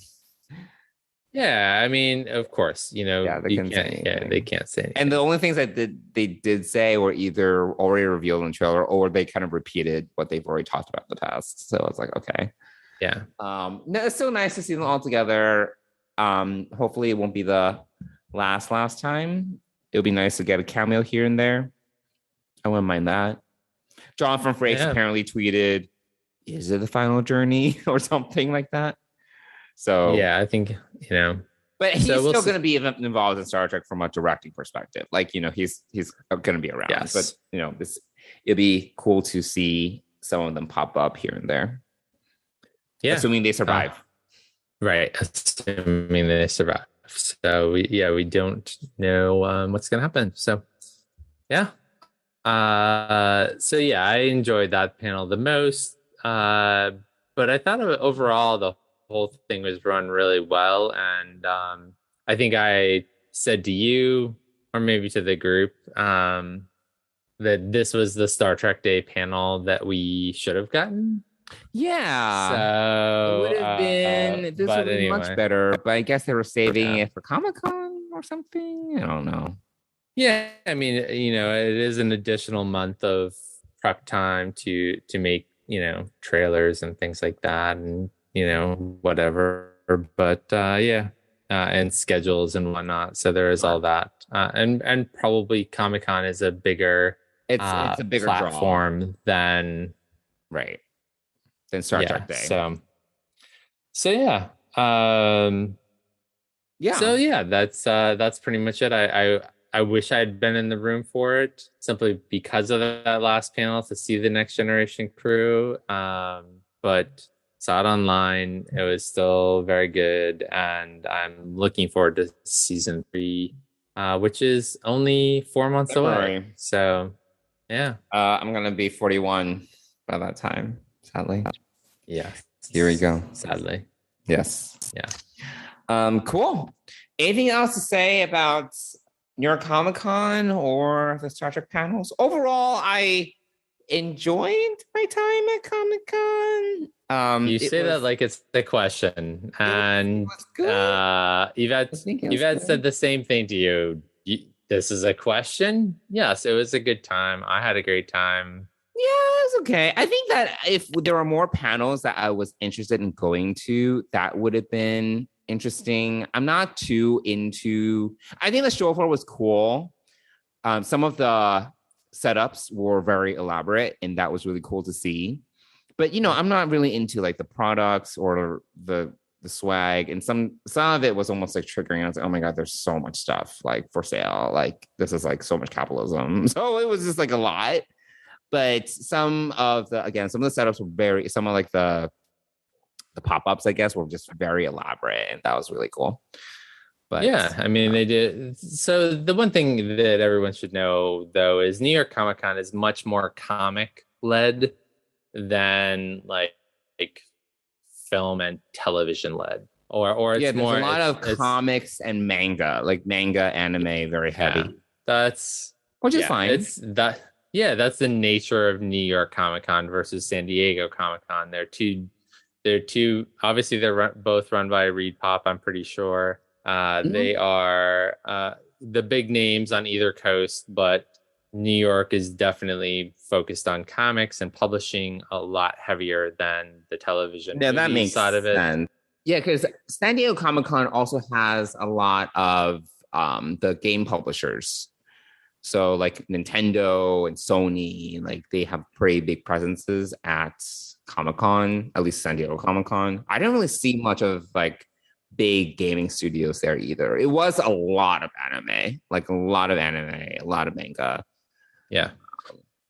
Yeah, I mean, of course, Yeah, they couldn't say anything. Yeah, they can't say anything. And the only things that they did say were either already revealed in the trailer or they kind of repeated what they've already talked about in the past. So I was like, okay. Yeah. No, it's still nice to see them all together. Hopefully it won't be the last time. It'll be nice to get a cameo here and there. I wouldn't mind that. Jonathan Frakes apparently tweeted, "Is it the final journey?" or something like that. So yeah, I think but he's still going to be involved in Star Trek from a directing perspective. Like he's going to be around. Yes. But it'd be cool to see some of them pop up here and there. Yeah, assuming they survive. Right, assuming they survive. So we don't know what's going to happen. So yeah. So yeah, I enjoyed that panel the most. But I thought overall the whole thing was run really well, and I think I said to you or maybe to the group that this was the Star Trek Day panel that we should have gotten. Yeah, so it would have been this would be much better, but I guess they were saving it for ComiCon or something. I don't know. Yeah, I mean, it is an additional month of prep time to make trailers and things like that, and whatever, but and schedules and whatnot. So there is all that, and probably Comic-Con is a bigger it's a bigger platform than Star Trek Day. So yeah. So yeah, that's pretty much it. I wish I had been in the room for it simply because of that last panel to see the Next Generation crew. But saw it online. It was still very good, and I'm looking forward to season 3, which is only 4 months away. So, yeah, I'm gonna be 41 by that time. Sadly, yeah. Here we go. Sadly, yes. Yeah. Cool. Anything else to say about New York ComiCon or the Star Trek panels? Overall, I enjoyed my time at ComiCon. You say that like it's the question, and Yvette said the same thing to you. This is a question? Yes, it was a good time. I had a great time. Yeah, it's okay. I think that if there were more panels that I was interested in going to, that would have been interesting. I'm not too into. I think the show floor was cool. Some of the setups were very elaborate, and that was really cool to see. But I'm not really into like the products or the swag, and some of it was almost like triggering. I was like, oh my god, there's so much stuff like for sale. Like this is like so much capitalism. So it was just like a lot. But some of the setups were some of like the pop-ups, I guess, were just very elaborate, and that was really cool. But yeah, I mean, they did. So the one thing that everyone should know, though, is New York Comic-Con is much more comic-led than like film and television led, or it's more a lot of comics and manga, like manga anime, very heavy. Which is fine. That's the nature of New York Comic-Con versus San Diego Comic-Con. They're two. Obviously, they're both run by Reed Pop. I'm pretty sure. They are the big names on either coast, but New York is definitely focused on comics and publishing a lot heavier than the television. Yeah, that makes side of it. Sense. Yeah, because San Diego Comic-Con also has a lot of the game publishers. So like Nintendo and Sony, like they have pretty big presences at Comic-Con, at least San Diego Comic-Con. I didn't really see much of like big gaming studios there either. It was a lot of anime, like a lot of anime, a lot of manga. Yeah.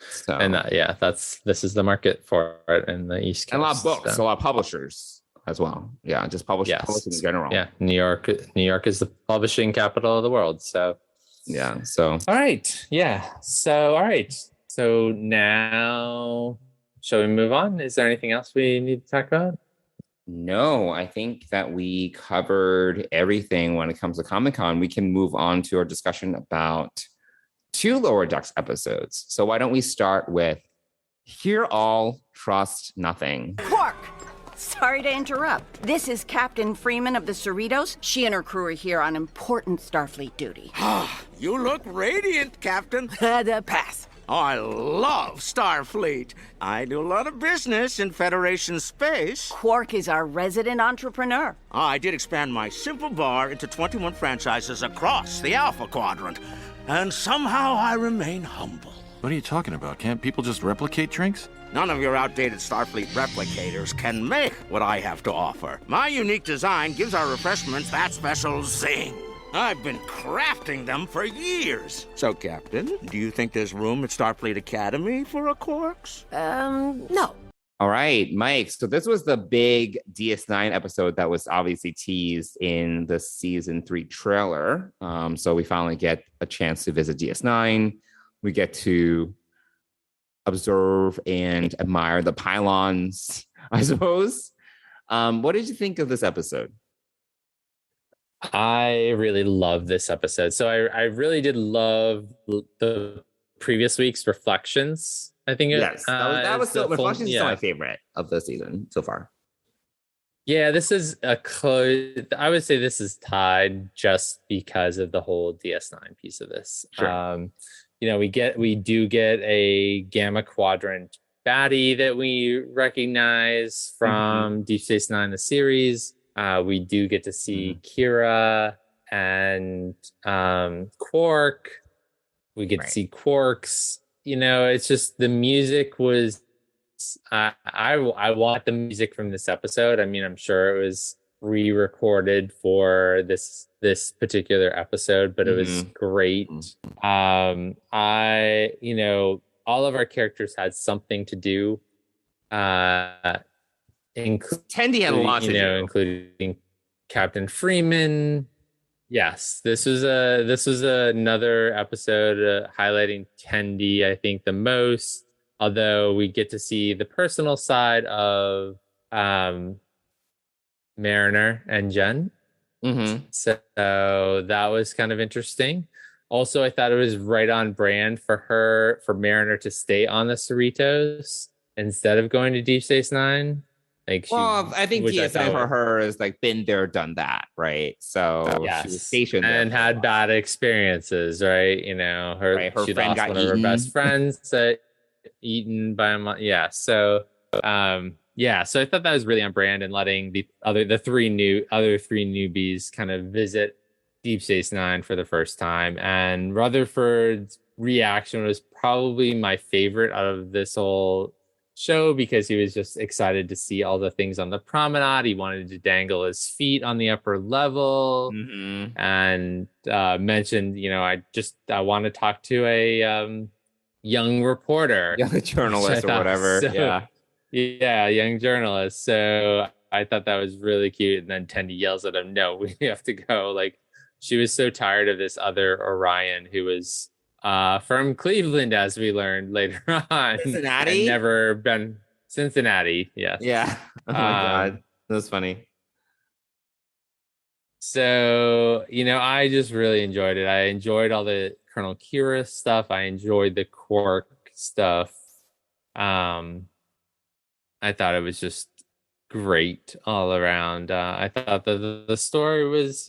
So And this is the market for it in the East Coast. And a lot of books, a lot of publishers as well. Yeah, just publishing in general. Yeah, New York is the publishing capital of the world. So yeah. So all right. Yeah. So all right. So now shall we move on? Is there anything else we need to talk about? No, I think that we covered everything when it comes to Comic-Con. We can move on to our discussion about 2 Lower Decks episodes. So why don't we start with Hear All, Trust Nothing. Quark! Sorry to interrupt. This is Captain Freeman of the Cerritos. She and her crew are here on important Starfleet duty. You look radiant, Captain. Pass. Oh, I love Starfleet. I do a lot of business in Federation space. Quark is our resident entrepreneur. I did expand my simple bar into 21 franchises across the Alpha Quadrant. And somehow I remain humble. What are you talking about? Can't people just replicate drinks? None of your outdated Starfleet replicators can make what I have to offer. My unique design gives our refreshments that special zing. I've been crafting them for years. So, Captain, do you think there's room at Starfleet Academy for a Quarks? No. All right, Mike. So this was the big DS9 episode that was obviously teased in the season 3 trailer. So we finally get a chance to visit DS9. We get to observe and admire the pylons, I suppose. What did you think of this episode? I really love this episode. So I really did love the previous week's reflections. I think that was still reflections is still my favorite of the season so far. Yeah, this is I would say this is tied just because of the whole DS9 piece of this. Sure. We do get a Gamma Quadrant baddie that we recognize from Deep Space Nine, the series. We do get to see Kira and Quark. We get to see Quarks. It's just the music was. I want the music from this episode. I mean, I'm sure it was re-recorded for this particular episode, but it was great. All of our characters had something to do. Tendi had a lot to do, including Captain Freeman. Yes, this was another episode highlighting Tendi, I think, the most. Although we get to see the personal side of Mariner and Jen. So that was kind of interesting. Also, I thought it was right on brand for Mariner to stay on the Cerritos instead of going to Deep Space Nine. I think DS9 for her is like been there, done that, right? So yes. She was stationed and there had bad experiences, right? Her friend lost got one eaten. of her best friends, eaten by a yeah. So so I thought that was really on brand, and letting the other three newbies kind of visit Deep Space Nine for the first time. And Rutherford's reaction was probably my favorite out of this whole show, because he was just excited to see all the things on the promenade. He wanted to dangle his feet on the upper level, and mentioned, I want to talk to a young reporter, young journalist or whatever. Young journalist. So I thought that was really cute. And then Tendi yells at him, "No, we have to go." Like, she was so tired of this other Orion who was from Cleveland, as we learned later on. Cincinnati? Never been Cincinnati. Yes. Yeah. Oh my God. That was funny. So, I just really enjoyed it. I enjoyed all the Colonel Kira stuff. I enjoyed the Quark stuff. I thought it was just great all around. I thought that the story was,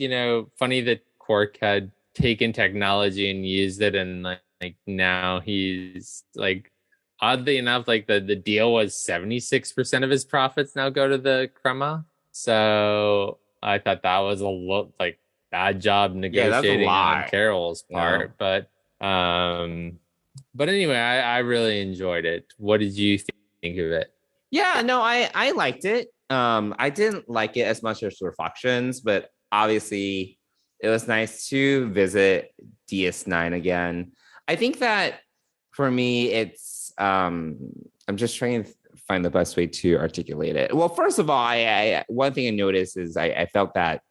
funny that Quark had taken technology and used it, and like now he's like, oddly enough, like the deal was 76% of his profits now go to the Crema. So I thought that was a little like bad job negotiating on Carol's part. Yeah. But anyway, I really enjoyed it. What did you think of it? Yeah, no, I liked it. I didn't like it as much as Reflections, but obviously it was nice to visit DS9 again. I think that for me, I'm just trying to find the best way to articulate it. Well, first of all, I one thing I noticed is I felt that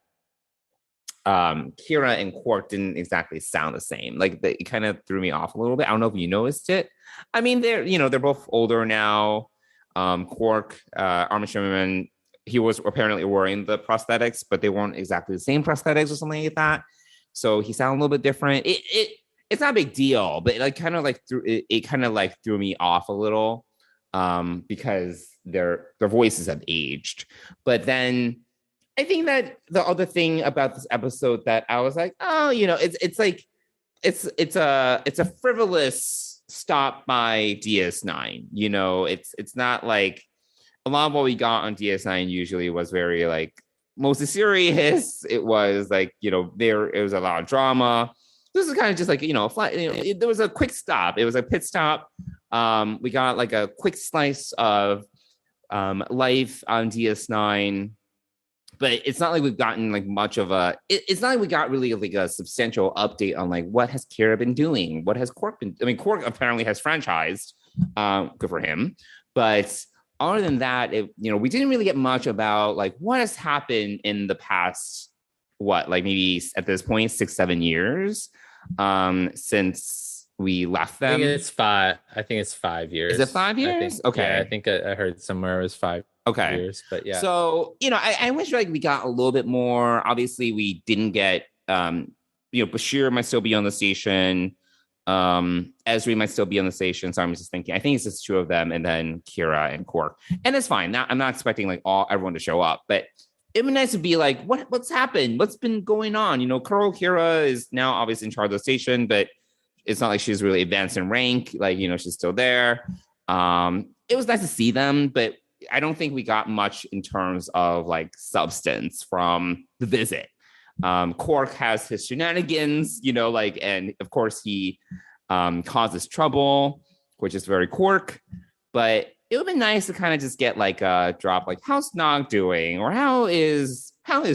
Kira and Quark didn't exactly sound the same. Like it kind of threw me off a little bit. I don't know if you noticed it. I mean, they're both older now. Quark, Armin Shimmerman, he was apparently wearing the prosthetics, but they weren't exactly the same prosthetics or something like that. So he sounded a little bit different. It's not a big deal, but like kind of like threw me off a little because their voices have aged. But then I think that the other thing about this episode that I was like, oh, it's a frivolous stop by DS9. It's not like a lot of what we got on DS9 usually was very like mostly serious. It was like, it was a lot of drama. This is kind of just like, there was a quick stop. It was a pit stop. We got like a quick slice of life on DS9. But it's not like we've gotten like much of it's not like we got really like a substantial update on like what has Kira been doing? What has Quark been? I mean, Quark apparently has franchised. Good for him. But other than that, we didn't really get much about like what has happened in the past, like maybe at this point, 6-7 years since we left them. I think it's 5 years. Is it 5 years? Okay. Yeah, I think I heard somewhere it was 5 years, but yeah. So, I wish like we got a little bit more. Obviously, we didn't get, Bashir might still be on the station. Esri might still be on the station. So I'm just thinking, I think it's just two of them and then Kira and Quark. And it's fine. Now, I'm not expecting like everyone to show up, but it'd be nice to be like, what's happened? What's been going on? Colonel Kira is now obviously in charge of the station, but it's not like she's really advanced in rank. Like, she's still there. It was nice to see them, but I don't think we got much in terms of like substance from the visit. Quark has his shenanigans, and of course he causes trouble, which is very Quark. But it would be nice to kind of just get like a drop, like how's Nog doing, or how is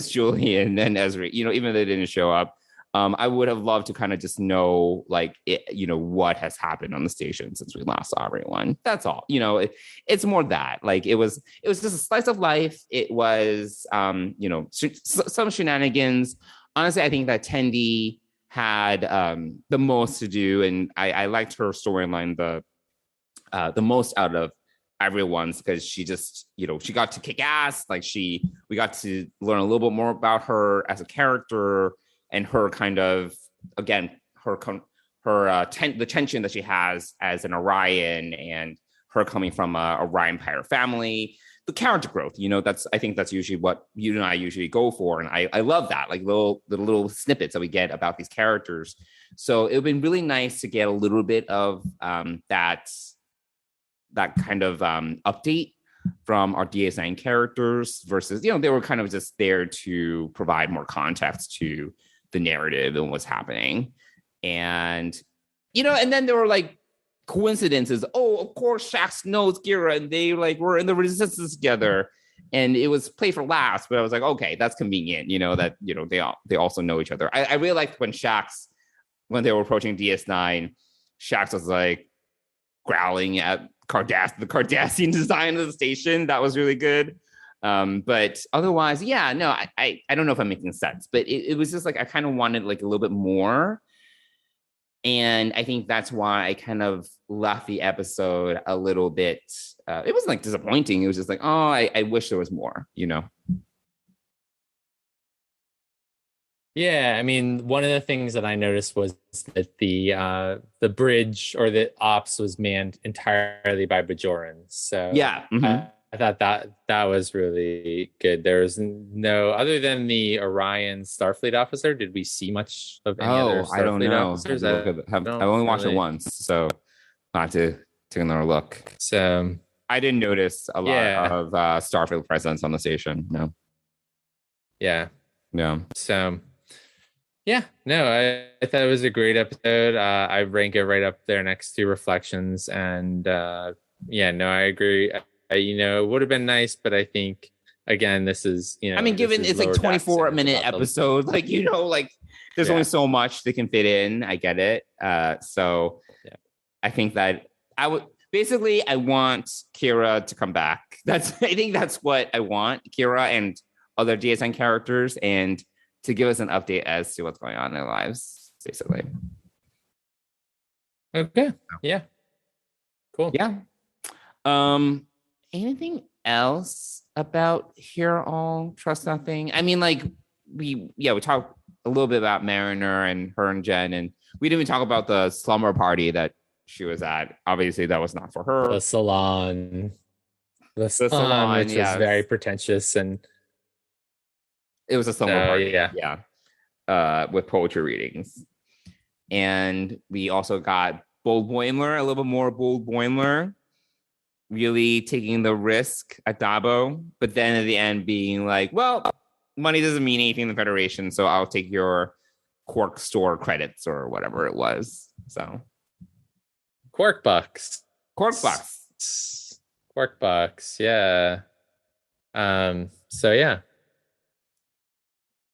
Julian and Esri, even though they didn't show up. I would have loved to kind of just know, like, what has happened on the station since we last saw everyone. That's all. It's more that. Like, it was just a slice of life. It was, some shenanigans. Honestly, I think that Tendi had the most to do, and I liked her storyline the most out of everyone's, because she just, she got to kick ass. Like, we got to learn a little bit more about her as a character. And her kind of, again, the tension that she has as an Orion, and her coming from a Orion pirate family, the character growth, I think that's usually what you and I usually go for. And I love that, like little snippets that we get about these characters. So it would be really nice to get a little bit of that kind of update from our DS9 characters versus, they were kind of just there to provide more context to the narrative and what's happening. And and then there were like coincidences. Oh, of course Shax knows Kira, and they like were in the resistance together, and it was play for laughs. But I was like, okay, that's convenient, that they also know each other. I really liked when they were approaching DS9, Shax was like growling at the Cardassian design of the station. That was really good. But otherwise, yeah, no, I don't know if I'm making sense, but it was just like, I kind of wanted like a little bit more. And I think that's why I kind of left the episode a little bit. It wasn't like disappointing. It was just like, oh, I wish there was more, Yeah, I mean, one of the things that I noticed was that the bridge or the ops was manned entirely by Bajorans. So yeah. Mm-hmm. I thought that was really good. There was no, other than the Orion Starfleet officer, did we see much of any other Starfleet I don't know. officers? I've only watched it once, so I'll have to take another look. So I didn't notice a lot of Starfleet presence on the station. No. Yeah. No. So yeah, no, I thought it was a great episode. I rank it right up there next to Reflections, and I agree. it would have been nice, but I think again, this is, I mean, given it's like 24-minute episode, like, like there's only so much they can fit in. I get it. So I think that I want Kira to come back. I think that's what I want, Kira and other DS9 characters, and to give us an update as to what's going on in their lives, basically. Okay. Yeah. Cool. Yeah. Anything else about Hear All, Trust Nothing? I mean, like, we talked a little bit about Mariner and her and Jen, and we didn't even talk about the slumber party that she was at. Obviously, that was not for her. The salon. The salon, which was very pretentious, and it was a slumber party. Yeah. With poetry readings. And we also got Bold Boimler, a little bit more Bold Boimler, really taking the risk at Dabo, but then at the end being like, well, money doesn't mean anything in the Federation, so I'll take your Quark store credits or whatever it was. So Quark bucks, yeah. So yeah,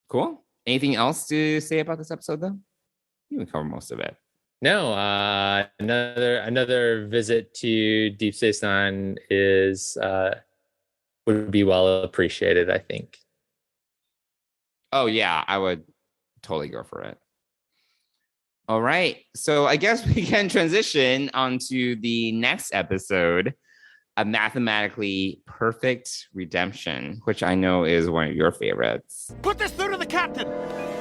cool. Anything else to say about this episode, though? You can cover most of it. No, another visit to Deep Space Nine would be well appreciated, I think. Oh yeah, I would totally go for it. All right, so I guess we can transition onto the next episode, A Mathematically Perfect Redemption, which I know is one of your favorites. Put this through to the captain.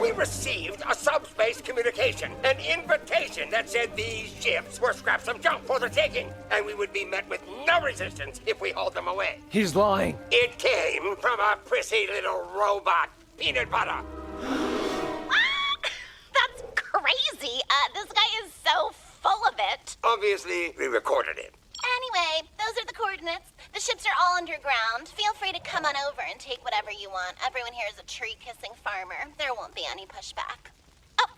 We received a subspace communication, an invitation that said these ships were scraps of junk for the taking, and we would be met with no resistance if we hauled them away. He's lying. It came from a prissy little robot, Peanut Butter. That's crazy. This guy is so full of it. Obviously, we recorded it. Anyway, those are the coordinates. The ships are all underground. Feel free to come on over and take whatever you want. Everyone here is a tree-kissing farmer. There won't be any pushback. Oh,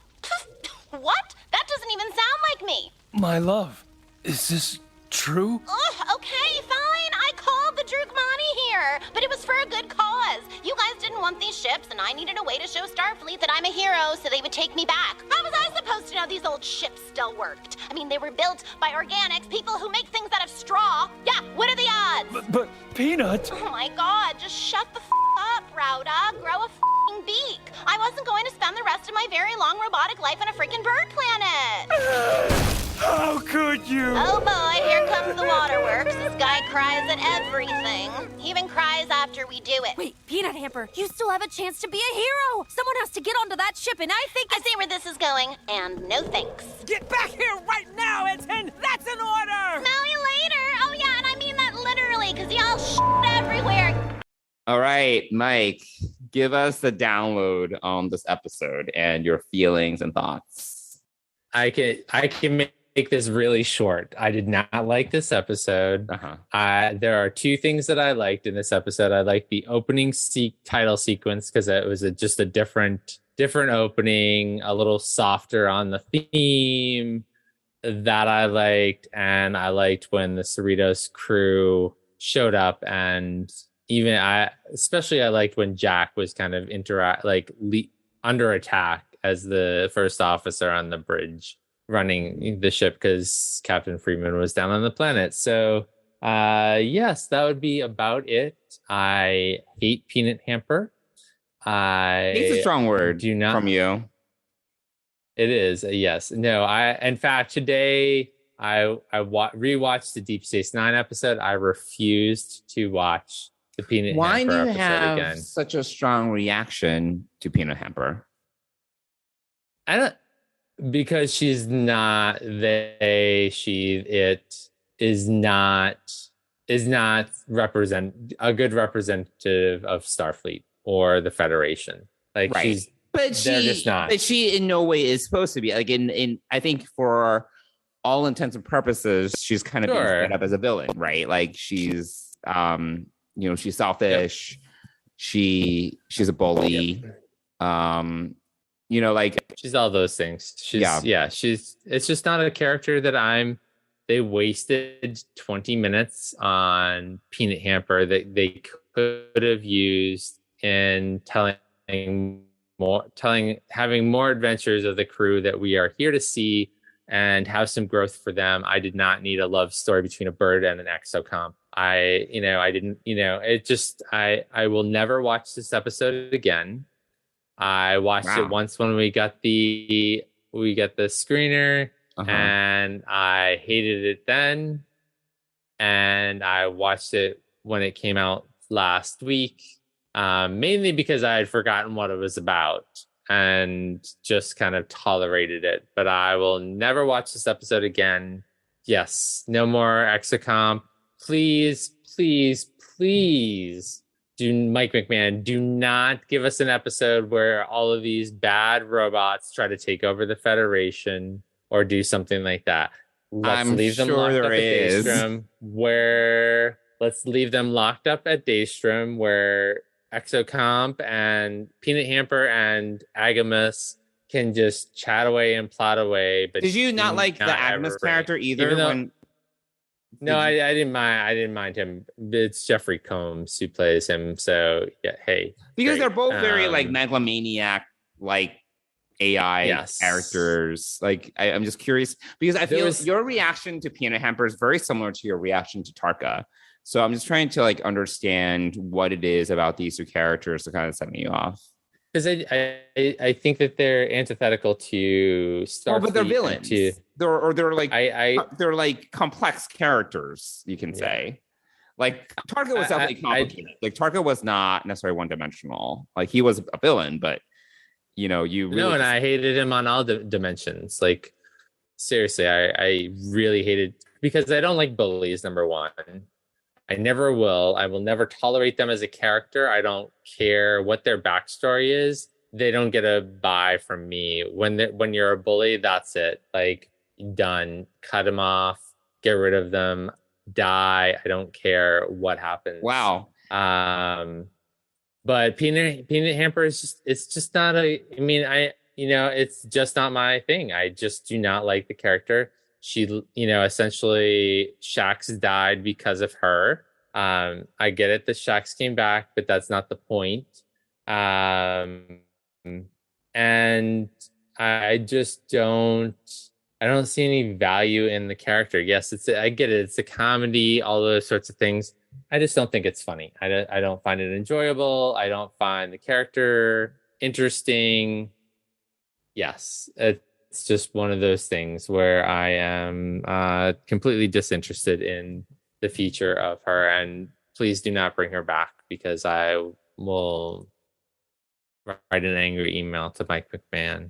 what? That doesn't even sound like me. My love, is this true? Ugh, okay, fine. I called the Drukmani here, but it was for a good cause. You guys didn't want these ships, and I needed a way to show Starfleet that I'm a hero so they would take me back. How was I supposed to know these old ships still worked? I mean, they were built by organics, people who make things out of straw. Yeah, what are the odds? But Peanut... Oh my god, just shut the up, Rauda. Grow a beak. I wasn't going to spend the rest of my very long robotic life on a freaking bird planet. How could you? Oh boy, here comes the waterworks. This guy cries at everything. He even cries after we do it. Wait, Peanut Hamper, you still have a chance to be a hero. Someone has to get onto that ship, and I think I see where this is going, and no thanks. Get back here right now, Ensign! That's an order! Smell you later! Oh yeah, and I mean that literally, because y'all shit everywhere. All right, Mike, give us the download on this episode and your feelings and thoughts. I can make this really short. I did not like this episode. There are two things that I liked in this episode. I liked the opening title sequence because it was just a different opening, a little softer on the theme that I liked. And I liked when the Cerritos crew showed up, and especially I liked when Jack was kind of under attack as the first officer on the bridge running the ship because Captain Freeman was down on the planet. So yes, that would be about it. I hate Peanut Hamper. It's a strong word from you. It is, yes. No, in fact, today I rewatched the Deep Space Nine episode. I refused to watch the Peanut Hamper episode again. Why do you have such a strong reaction to Peanut Hamper? Because she's not it is not a good representative of Starfleet or the Federation. Like, right. They're just not. But she in no way is supposed to be. Like, in I think for all intents and purposes, she's kind of being set up as a villain, right? Like, she's she's selfish. Yep. She's a bully. Yep. Like, she's all those things. It's just not a character that I'm they wasted 20 minutes on Peanut Hamper that they could have used in having more adventures of the crew that we are here to see and have some growth for them. I did not need a love story between a bird and an exocomp. I will never watch this episode again. I watched it once when we got the screener, and I hated it then. And I watched it when it came out last week, mainly because I had forgotten what it was about and just kind of tolerated it. But I will never watch this episode again. Yes, no more exocomp. Please, please, please. Mike McMahon, do not give us an episode where all of these bad robots try to take over the Federation or do something like that. Let's leave them locked up at Daystrom, where Exocomp and Peanut Hamper and Agamus can just chat away and plot away. But did you not like the Agamus character either? No, I didn't mind. I didn't mind him. It's Jeffrey Combs who plays him. So yeah, hey, because they're both very like megalomaniac, like AI characters. Like I'm just curious because I feel your reaction to Peanut Hamper is very similar to your reaction to Tarka. So I'm just trying to like understand what it is about these two characters to kind of set me off. Because I think that they're antithetical to Starfleet. But they're villains. They're like complex characters, you can say. Like Tarka was definitely complicated. Like Tarka was not necessarily one-dimensional. Like he was a villain, but and I hated him on all dimensions. Like seriously, I really hated because I don't like bullies. Number one. I never will. I will never tolerate them as a character. I don't care what their backstory is. They don't get a buy from me. When you're a bully, that's it. Like, done. Cut them off. Get rid of them. Die. I don't care what happens. Wow. But Peanut Hamper is it's just not it's just not my thing. I just do not like the character. She, essentially Shax died because of her. I get it that Shax came back, but that's not the point. And I just don't see any value in the character. Yes, I get it. It's a comedy, all those sorts of things. I just don't think it's funny. I don't find it enjoyable. I don't find the character interesting. Yes, it's just one of those things where I am completely disinterested in the feature of her, and please do not bring her back because I will write an angry email to Mike McMahon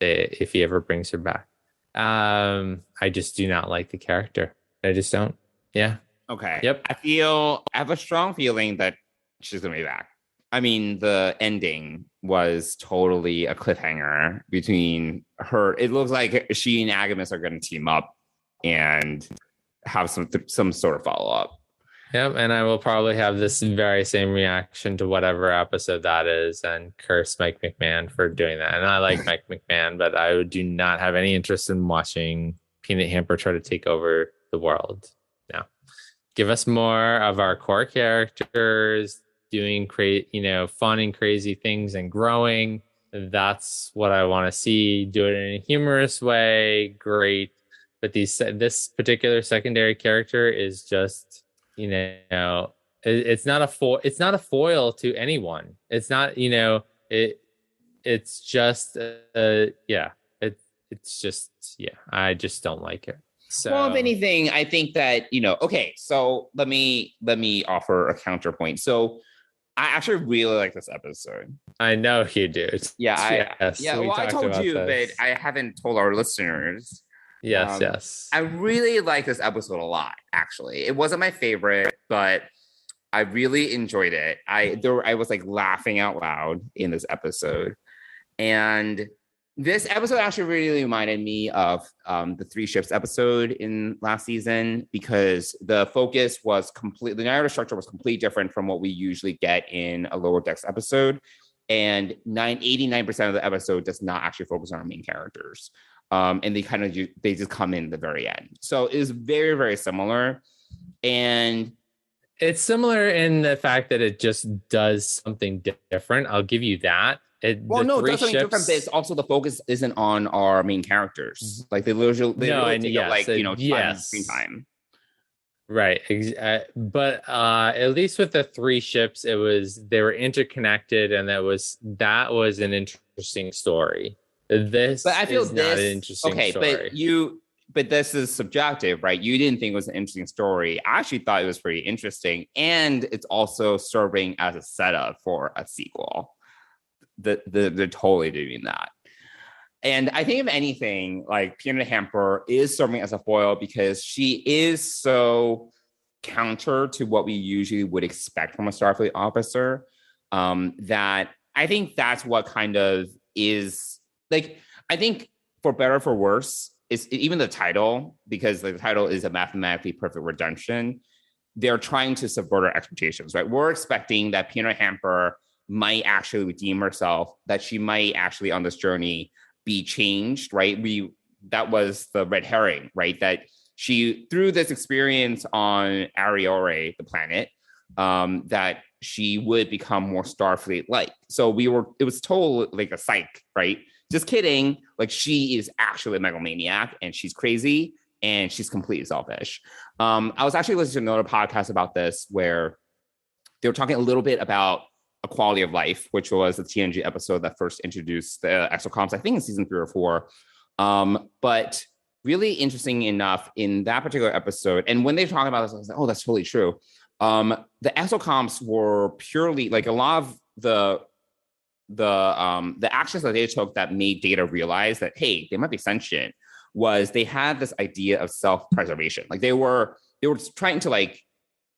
if he ever brings her back. I just do not like the character. I just don't. Yeah. Okay. Yep. I have a strong feeling that she's gonna be back. I mean, the ending was totally a cliffhanger between her. It looks like she and Agamus are going to team up and have some sort of follow up. Yep, and I will probably have this very same reaction to whatever episode that is and curse Mike McMahon for doing that. And I like Mike McMahon, but I do not have any interest in watching Peanut Hamper try to take over the world. No. Give us more of our core characters doing fun and crazy things and growing. That's what I want to see. Do it in a humorous way. Great. But this particular secondary character is just, it's not a foil to anyone. It's not, it's just, I just don't like it. So, well, if anything, I think that, okay, so let me offer a counterpoint. So I actually really like this episode. I know you do. Yeah, I told you, but I haven't told our listeners. Yes. I really like this episode a lot, actually. It wasn't my favorite, but I really enjoyed it. I was like laughing out loud in this episode. And this episode actually really reminded me of the Three Ships episode in last season because the focus was the narrative structure was completely different from what we usually get in a Lower Decks episode. And 89% of the episode does not actually focus on our main characters. and they just come in the very end. So it was very, very similar. And it's similar in the fact that it just does something different. I'll give you that. It does something different, but it's also the focus isn't on our main characters. Like they literally screen time. Right. But at least with the 3 ships, they were interconnected, and that was an interesting story. But I feel not an interesting story. But this is subjective, right? You didn't think it was an interesting story. I actually thought it was pretty interesting. And it's also serving as a setup for a sequel. They're totally doing that. And I think if anything, like Peanut Hamper is serving as a foil because she is so counter to what we usually would expect from a Starfleet officer, that I think that's what kind of is like, I think for better or for worse, is even the title, because the title is a mathematically perfect redemption. They're trying to subvert our expectations, right? We're expecting that Peanut Hamper might actually redeem herself, that she might actually on this journey be changed, right? That was the red herring, right? That she, through this experience on Ariore, the planet, that she would become more Starfleet-like. So it was told like a psych, right? Just kidding. Like she is actually a megalomaniac and she's crazy and she's completely selfish. I was actually listening to another podcast about this where they were talking a little bit about A Quality of Life, which was the TNG episode that first introduced the exocomps, I think in season 3 or 4. But really interesting enough in that particular episode. And when they were talking about this, I was like, oh, that's totally true. The exocomps were purely like a lot of the actions that they took that made Data realize that, hey, they might be sentient, was they had this idea of self-preservation. Like they were trying to like,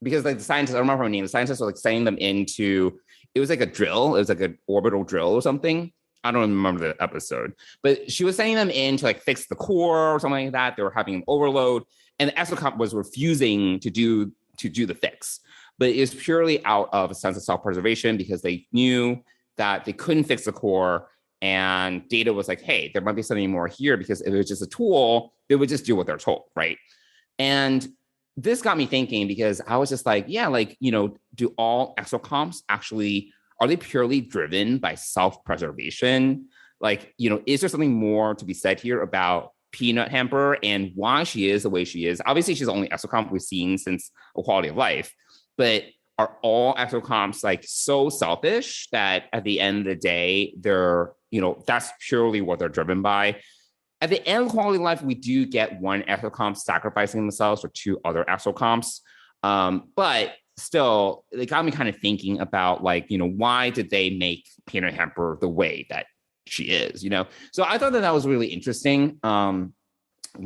because like the scientists, I don't remember her name, the scientists were like sending them into, it was like a drill, it was like an orbital drill or something. I don't remember the episode, but she was sending them in to like fix the core or something like that. They were having an overload, and the exocomp was refusing to do the fix. But it was purely out of a sense of self-preservation because they knew that they couldn't fix the core, and Data was like, hey, there might be something more here, because if it was just a tool, they would just do what they're told, right? And this got me thinking, because I was just like, yeah, like, you know, do all exocomps actually, are they purely driven by self-preservation? Like, you know, is there something more to be said here about Peanut Hamper and why she is the way she is? Obviously, she's the only exocomp we've seen since A Quality of Life, but are all exocomps like so selfish that at the end of the day, they're, you know, that's purely what they're driven by? At the end of Quality of Life, we do get one exocomp sacrificing themselves for 2 other exocomps. But still, it got me kind of thinking about, like, you know, why did they make Peanut Hamper the way that she is, you know? So I thought that was really interesting. When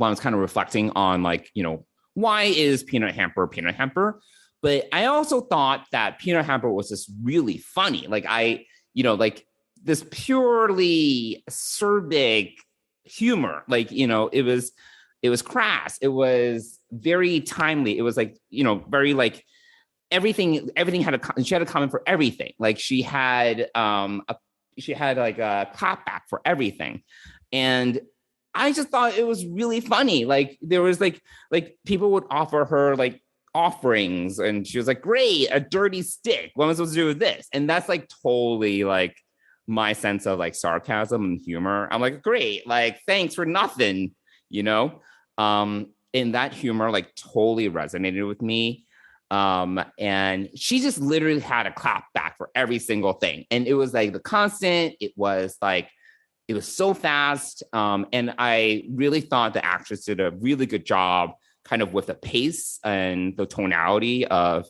I was kind of reflecting on, like, you know, why is Peanut Hamper Peanut Hamper? But I also thought that Peanut Hamper was just really funny. Like, like this purely acerbic humor. Like, you know, it was crass. It was very timely. It was like, you know, very like everything she had a comment for everything. Like she had like a clapback for everything. And I just thought it was really funny. Like there was like people would offer her like offerings and she was like, great, a dirty stick. What am I supposed to do with this? And that's like totally like my sense of like sarcasm and humor. I'm like, great, like thanks for nothing, you know? And that humor like totally resonated with me. And she just literally had a clap back for every single thing. And it was like the constant, it was so fast. And I really thought the actress did a really good job kind of with the pace and the tonality of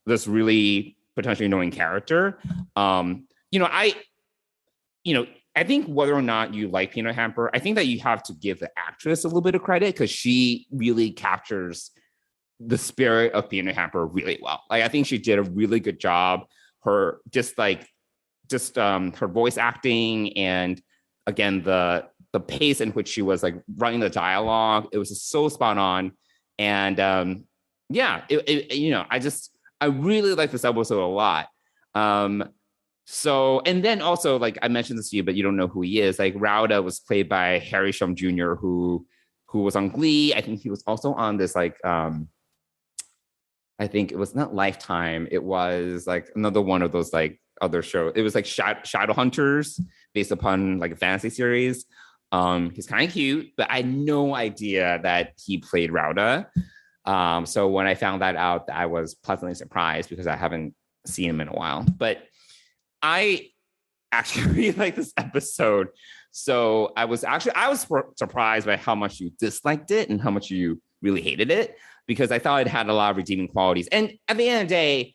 this really potentially annoying character. I think whether or not you like Peanut Hamper, I think that you have to give the actress a little bit of credit because she really captures the spirit of Peanut Hamper really well. Like I think she did a really good job. Her her voice acting and again the pace in which she was like running the dialogue, it was just so spot on. And I really like this episode a lot. So, and then also, like I mentioned this to you, but you don't know who he is. Like Rauda was played by Harry Shum Jr., who was on Glee. I think he was also on this like I think it was not Lifetime. It was like another one of those like other shows. It was like Shadowhunters, based upon like a fantasy series. He's kind of cute, but I had no idea that he played Rauda. So when I found that out, I was pleasantly surprised because I haven't seen him in a while. But I actually really like this episode. So I was surprised by how much you disliked it and how much you really hated it, because I thought it had a lot of redeeming qualities. And at the end of the day,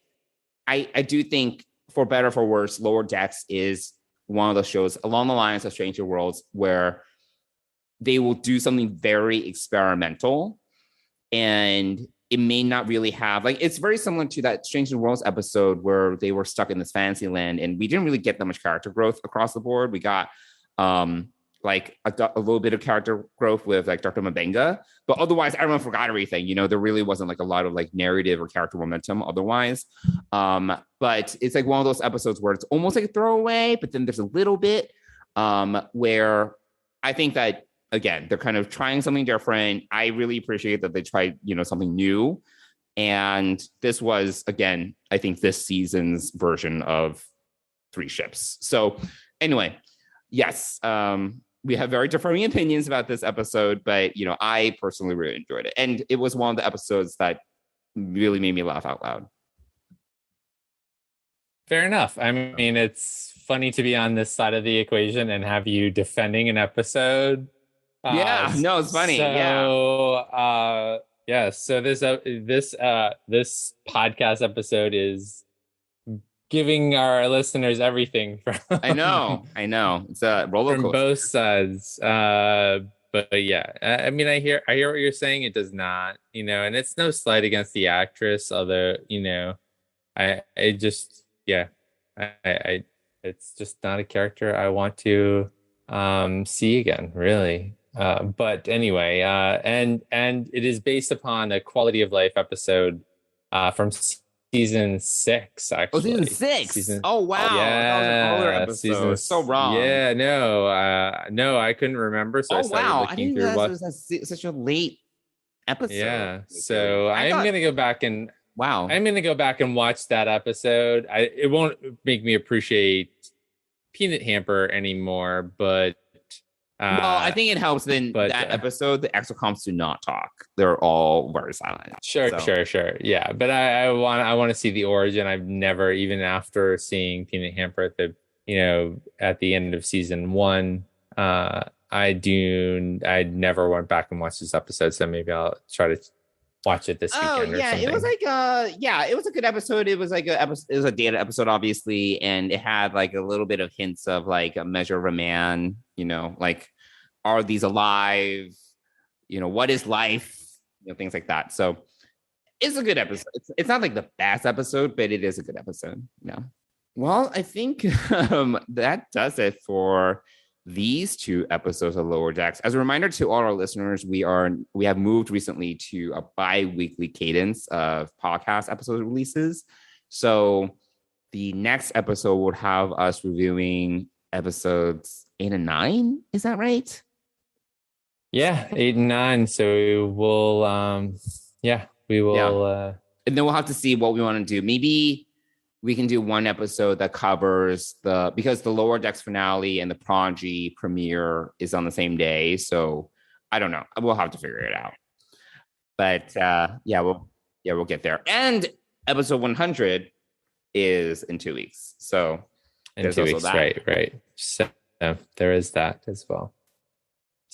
I do think, for better or for worse, Lower Decks is one of those shows along the lines of Stranger Worlds where they will do something very experimental, and it may not really have, like, it's very similar to that Stranger Worlds episode where they were stuck in this fantasy land and we didn't really get that much character growth across the board. We got like a little bit of character growth with like Dr. Mabenga, but otherwise everyone forgot everything. You know, there really wasn't like a lot of like narrative or character momentum otherwise. But it's like one of those episodes where it's almost like a throwaway, but then there's a little bit where I think that, again, they're kind of trying something different. I really appreciate that they tried, you know, something new. And this was, again, I think this season's version of Three Ships. So anyway, yes, we have very differing opinions about this episode, but, you know, I personally really enjoyed it. And it was one of the episodes that really made me laugh out loud. Fair enough. I mean, it's funny to be on this side of the equation and have you defending an episode. Yeah, no, it's funny. So, so this podcast episode is giving our listeners everything from I know. It's a roller coaster from both sides. But yeah, I mean, I hear what you're saying. It does not, you know, and it's no slight against the actress, although, you know, it's just not a character I want to see again, really. But anyway, and it is based upon a quality of life episode from season 6, actually. Oh, season 6. Oh, wow. Yeah, that was an older episode. So wrong. Yeah, no, I couldn't remember. So I started looking through what it was such a late episode. Yeah, so I'm gonna go back and I'm gonna go back and watch that episode. It won't make me appreciate Peanut Hamper anymore, but well, I think it helps. Then that episode, the exocomps do not talk; they're all very silent. Sure. Yeah, but I want to see the origin. I've never, even after seeing Peanut Hamper at the end of season 1, I never went back and watched this episode. So maybe I'll try to watch it this weekend. Yeah, it was like it was a good episode. It was like it was a data episode, obviously, and it had like a little bit of hints of like A Measure of a Man, you know, like, are these alive? You know, what is life? You know, things like that. So it's a good episode. It's not like the best episode, but it is a good episode. Yeah. Well, I think that does it for these 2 episodes of Lower Decks. As a reminder to all our listeners, we have moved recently to a bi-weekly cadence of podcast episode releases. So the next episode will have us reviewing episodes 8 and 9. Is that right? Yeah, 8 and 9. So we'll we will and then we'll have to see what we want to do. Maybe we can do one episode that covers because the Lower Decks finale and the Prodigy premiere is on the same day. So I don't know. We'll have to figure it out. But we'll get there. And episode 100 is in 2 weeks. So in 2 weeks, right. So there is that as well.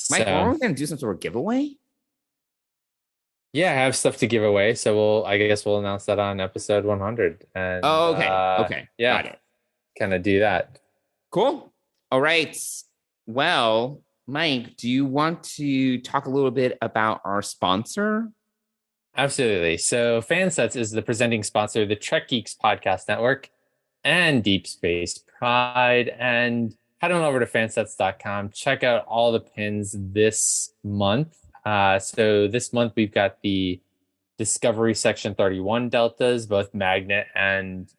Mike, are we going to do some sort of giveaway? Yeah, I have stuff to give away. So I guess we'll announce that on episode 100. And, okay. Yeah, got it. Kind of do that. Cool. All right. Well, Mike, do you want to talk a little bit about our sponsor? Absolutely. So Fansets is the presenting sponsor of the Trek Geeks Podcast Network and Deep Space Pride. And head on over to fansets.com. Check out all the pins this month. So this month we've got the Discovery Section 31 deltas, both magnet and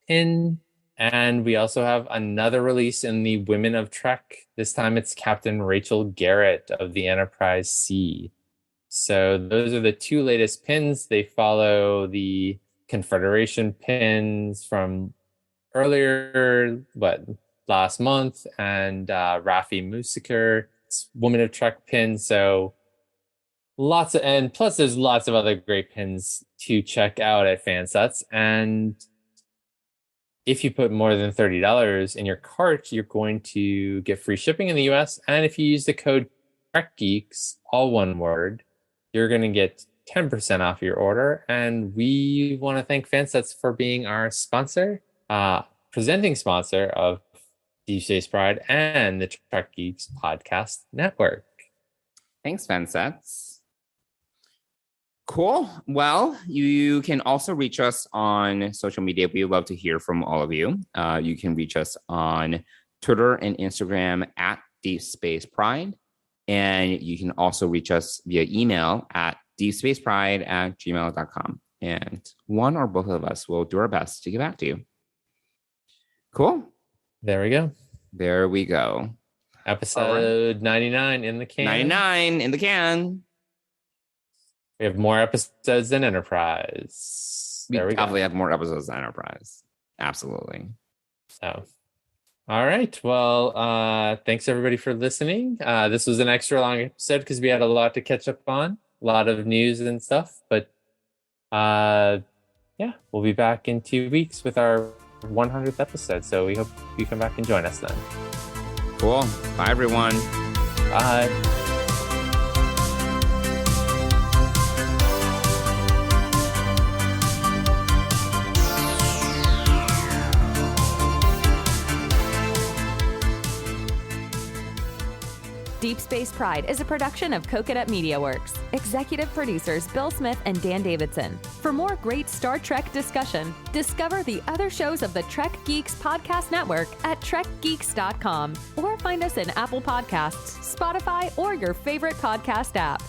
pin. And we also have another release in the Women of Trek. This time it's Captain Rachel Garrett of the Enterprise C. So those are the two latest pins. They follow the Confederation pins from earlier, last month, and Raffi Musiker's Woman of Trek pin. So and plus there's lots of other great pins to check out at Fansets. And if you put more than $30 in your cart, you're going to get free shipping in the US. And if you use the code TrekGeeks, all one word, you're going to get 10% off your order. And we want to thank Fansets for being our sponsor, presenting sponsor of Deep Space Pride and the Trek Geeks Podcast Network. Thanks, Fansets. Cool. Well, you can also reach us on social media. We would love to hear from all of you. You can reach us on Twitter and Instagram at Deep Space Pride. And you can also reach us via email at deepspacepride@gmail.com. And one or both of us will do our best to get back to you. Cool. There we go. There we go. Episode 99 in the can. 99 in the can. We have more episodes than Enterprise. We definitely have more episodes than Enterprise. Absolutely. So, all right. Well, thanks everybody for listening. This was an extra long episode because we had a lot to catch up on, a lot of news and stuff. But yeah, we'll be back in 2 weeks with our 100th episode. So we hope you come back and join us then. Cool. Bye, everyone. Bye. Deep Space Pride is a production of Coconut Media Works. Executive producers Bill Smith and Dan Davidson. For more great Star Trek discussion, discover the other shows of the Trek Geeks Podcast Network at trekgeeks.com or find us in Apple Podcasts, Spotify, or your favorite podcast app.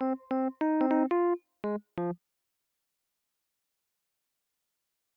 Coconut!